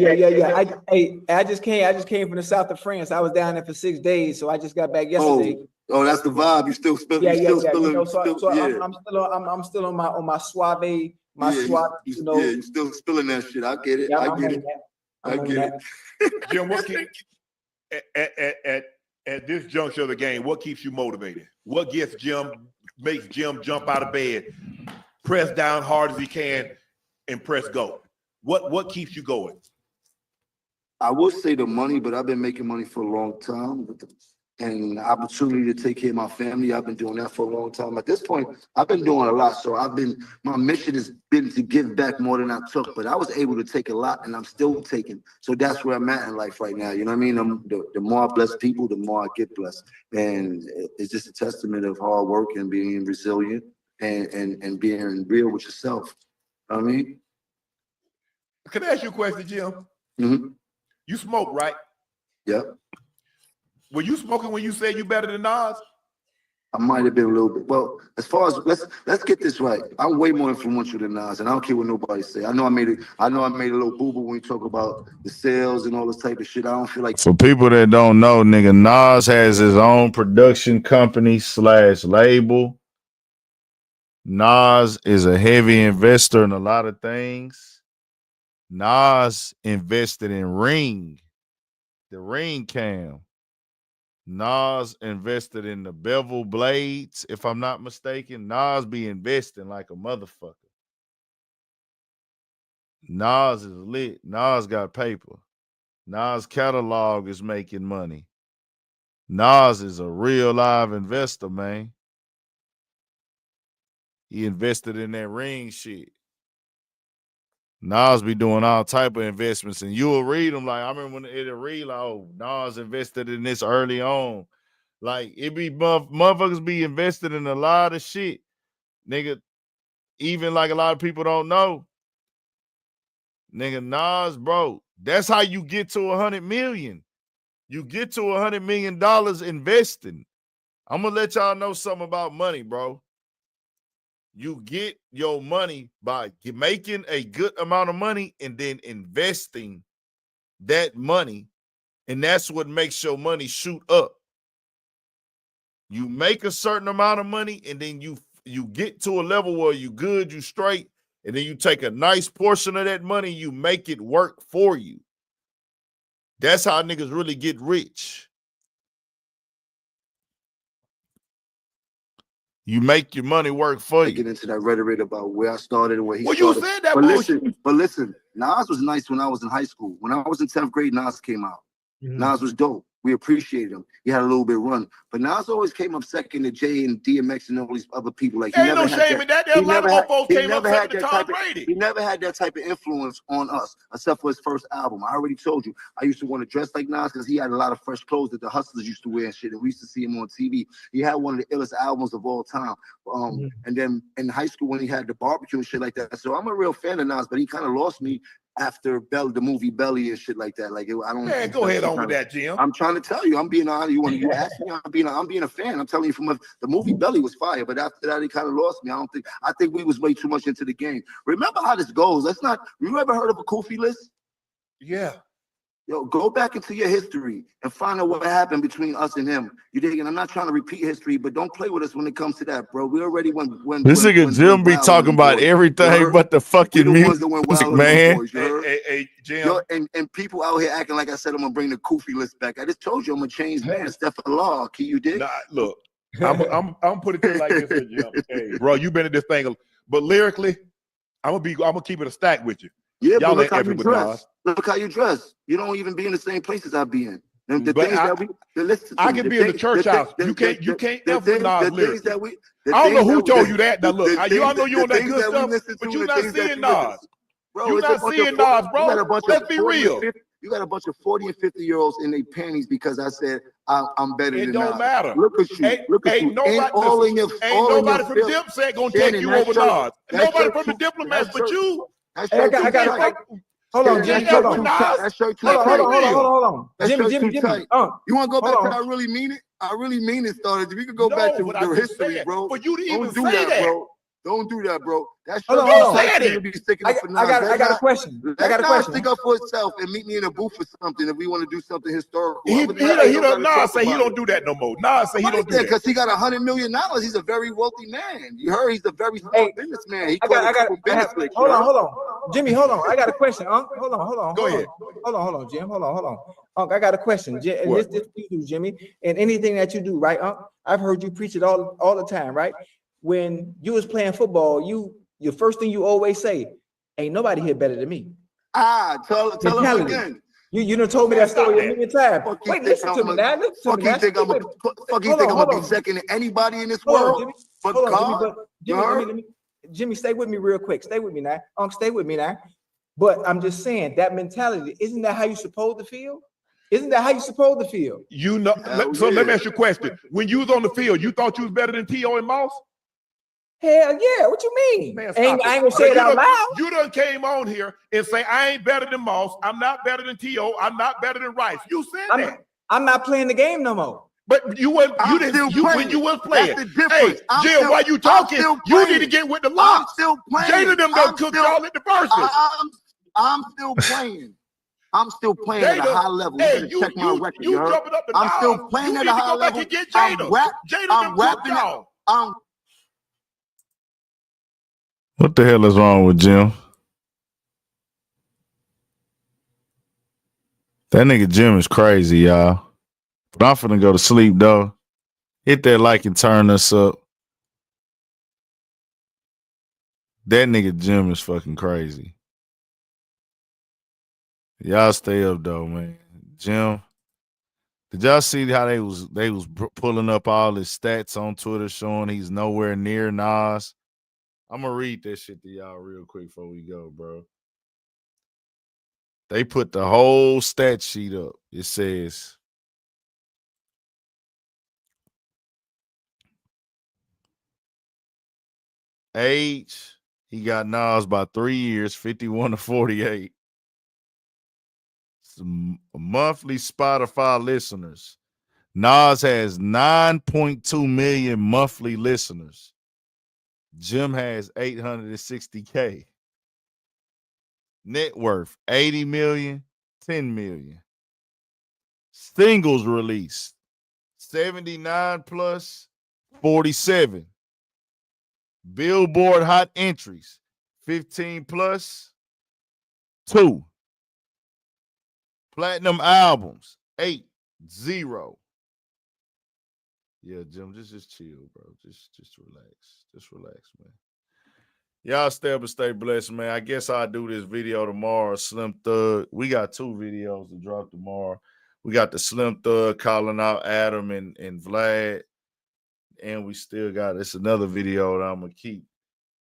I just came from the south of France. I was down there for 6 days, so I just got back yesterday. Oh, that's the vibe. You still spilling? I'm still on my suave. You still spilling that shit. I get it. I get it. Jim, what at this juncture of the game, what keeps you motivated? What makes Jim jump out of bed, press down hard as he can, and press go? What keeps you going? I would say the money, but I've been making money for a long time. And the opportunity to take care of my family, I've been doing that for a long time. At this point, I've been doing a lot. So my mission has been to give back more than I took, but I was able to take a lot and I'm still taking. So that's where I'm at in life right now. You know what I mean? The more I bless people, the more I get blessed. And it's just a testament of hard work and being resilient and being real with yourself. You know what I mean? Can I ask you a question, Jim? Mm-hmm. You smoke, right? Yeah. Were you smoking when you said you better than Nas? I might have been a little bit. Well, as far as let's get this right. I'm way more influential than Nas, and I don't care what nobody say. I know I made a little boo-boo when you talk about the sales and all this type of shit. I don't feel like. For people that don't know, nigga, Nas has his own production company / label. Nas is a heavy investor in a lot of things. Nas invested in Ring, the Ring Cam. Nas invested in the bevel blades, if I'm not mistaken. Nas be investing like a motherfucker. Nas is lit. Nas got paper. Nas catalog is making money. Nas is a real live investor, man. He invested in that Ring shit. Nas be doing all type of investments, and you'll read them. Like, I remember when it'll read, like, oh, Nas invested in this early on. Like, it be motherfuckers be invested in a lot of shit. Nigga, even like a lot of people don't know. Nigga, Nas, bro, that's how you get to 100 million. You get to $100 million investing. I'm gonna let y'all know something about money, bro. You get your money by making a good amount of money and then investing that money, and that's what makes your money shoot up. You make a certain amount of money, and then you get to a level where you good, you straight, and then you take a nice portion of that money, you make it work for you. That's how niggas really get rich. You make your money work for you. Get into that rhetoric about where I started and where he started. You said that bullshit. But listen, Nas was nice when I was in high school. When I was in 10th grade, Nas came out. Mm-hmm. Nas was dope. We appreciated him. He had a little bit of run. But Nas always came up second to Jay and DMX and all these other people. Like, ain't no shame in that. There a lot of mofos came up second to Tom Brady. He never had that type of influence on us, except for his first album. I already told you, I used to want to dress like Nas because he had a lot of fresh clothes that the hustlers used to wear and shit. And we used to see him on TV. He had one of the illest albums of all time. And then in high school when he had the barbecue and shit like that. So I'm a real fan of Nas, but he kind of lost me after the movie Belly and shit like that. Like, I don't. Man, go ahead on with that, Jim. I'm trying to tell you, I'm being honest. You ask me, I'm being a fan. I'm telling you, the movie Belly was fire, but after that, he kind of lost me. I think we was way too much into the game. Remember how this goes. You ever heard of a Kofi list? Yeah. Yo, go back into your history and find out what happened between us and him. You dig? And I'm not trying to repeat history, but don't play with us when it comes to that, bro. We already went. This nigga Jim be talking about everything but the fucking music, man. Hey, Jim. Yo, and people out here acting like I said I'm gonna bring the Kofi list back. I just told you I'm gonna change man. Step of the law. Key, you did? Nah, look, I'm put it to you like this, Jim. Hey, bro, you been in this thing, but lyrically, I'm gonna keep it a stack with you. Yeah, y'all but look how you dress. Look how you dress. You don't even be in the same places I be in. And the But things that we listen to I me, can be in the church house. You can't influence Nas lyrics. I don't know who told you that. Now look, y'all know you on that good stuff, but you're not seeing Nas. You're not seeing Nas, bro. Let's be real. You got a bunch of 40 and 50-year-olds in their panties because I said I'm better than Nas. It don't matter. Look at you. Look at you. Ain't nobody from Dipset gonna take you over Nas. Nobody from the Diplomats but you. I got hold on, Jimmy. Hold on. That shirt too tight. Hold on. Jimmy. You want to go back to I really mean it? I really mean it, started. We could go back to the history, bro. But you didn't even do say that, bro. Don't do that, bro. That's hold on. I got a question. I got a question. Stick up for itself and meet me in a booth for something if we want to do something historical. Nas say he don't do that no more. Nas say he don't do that because he got $100 million. He's a very wealthy man. You heard he's a very smart businessman. Hold on. Jimmy, hold on. I got a question. Hold on. Go ahead. Hold on, Jim. Hold on. I got a question. This you do, Jimmy, and anything that you do, right? I've heard you preach it all the time, right? When you was playing football, your first thing you always say, ain't nobody here better than me. Tell him again. You done told me that story a million times. Wait, listen to me now. Fucking think I'm gonna be second to anybody in this world. But God, Jimmy, stay with me real quick. Stay with me now. Stay with me now. But I'm just saying that mentality, isn't that how you supposed to feel? Isn't that how you supposed to feel? You know, let me ask you a question. When you was on the field, you thought you was better than T.O. and Moss? Hell yeah, what you mean? Man, I ain't gonna say it out loud. You done came on here and say, I ain't better than Moss, I'm not better than T.O., I'm not better than Rice. You said that. I'm not playing the game no more. But you weren't when you was playing. Hey, Jim, while you talking, you need to get with the line. I'm still playing. Jada them done cooked y'all at the verses. I'm still playing. I'm still playing at a high level. Hey, you check my record. You jumping up and I'm still playing at a high level. I'm rapping. What the hell is wrong with Jim? That nigga Jim is crazy, y'all. But I'm finna go to sleep, though. Hit that like and turn us up. That nigga Jim is fucking crazy. Y'all stay up, though, man. Jim, did y'all see how they was pulling up all his stats on Twitter showing he's nowhere near Nas? I'm going to read that shit to y'all real quick before we go, bro. They put the whole stat sheet up. It says, age, he got Nas by 3 years, 51 to 48. Some monthly Spotify listeners. Nas has 9.2 million monthly listeners. Jim has 860K. Net worth, 80 million, 10 million. Singles released, 79 plus, 47. Billboard hot entries, 15 plus, 2. Platinum albums, 8, 0. Yeah, Jim, just chill, bro. Just relax. Just relax, man. Y'all stay up and stay blessed, man. I guess I'll do this video tomorrow. Slim Thug. We got 2 videos to drop tomorrow. We got the Slim Thug calling out Adam and Vlad. And we still got it's another video that I'm gonna keep.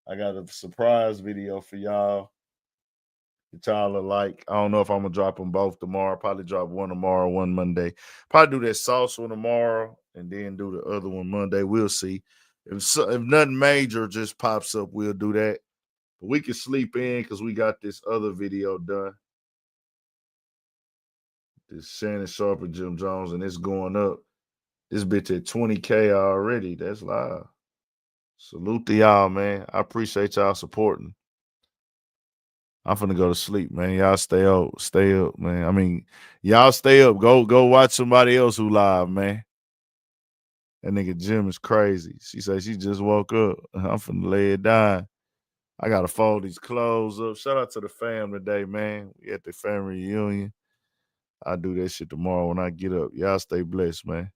I got a surprise video for y'all. That y'all are like. I don't know if I'm gonna drop them both tomorrow. Probably drop one tomorrow, one Monday. Probably do that sauce one tomorrow and then do the other one Monday. We'll see. If nothing major just pops up, we'll do that. But we can sleep in because we got this other video done. This Shannon Sharpe and Jim Jones, and it's going up. This bitch at 20K already. That's live. Salute to y'all, man. I appreciate y'all supporting. I'm finna go to sleep, man. Y'all stay up, man. I mean, y'all stay up. Go watch somebody else who live, man. That nigga Jim is crazy. She said she just woke up. I'm finna lay it down. I gotta fold these clothes up. Shout out to the fam today, man. We at the family reunion. I'll do that shit tomorrow when I get up. Y'all stay blessed, man.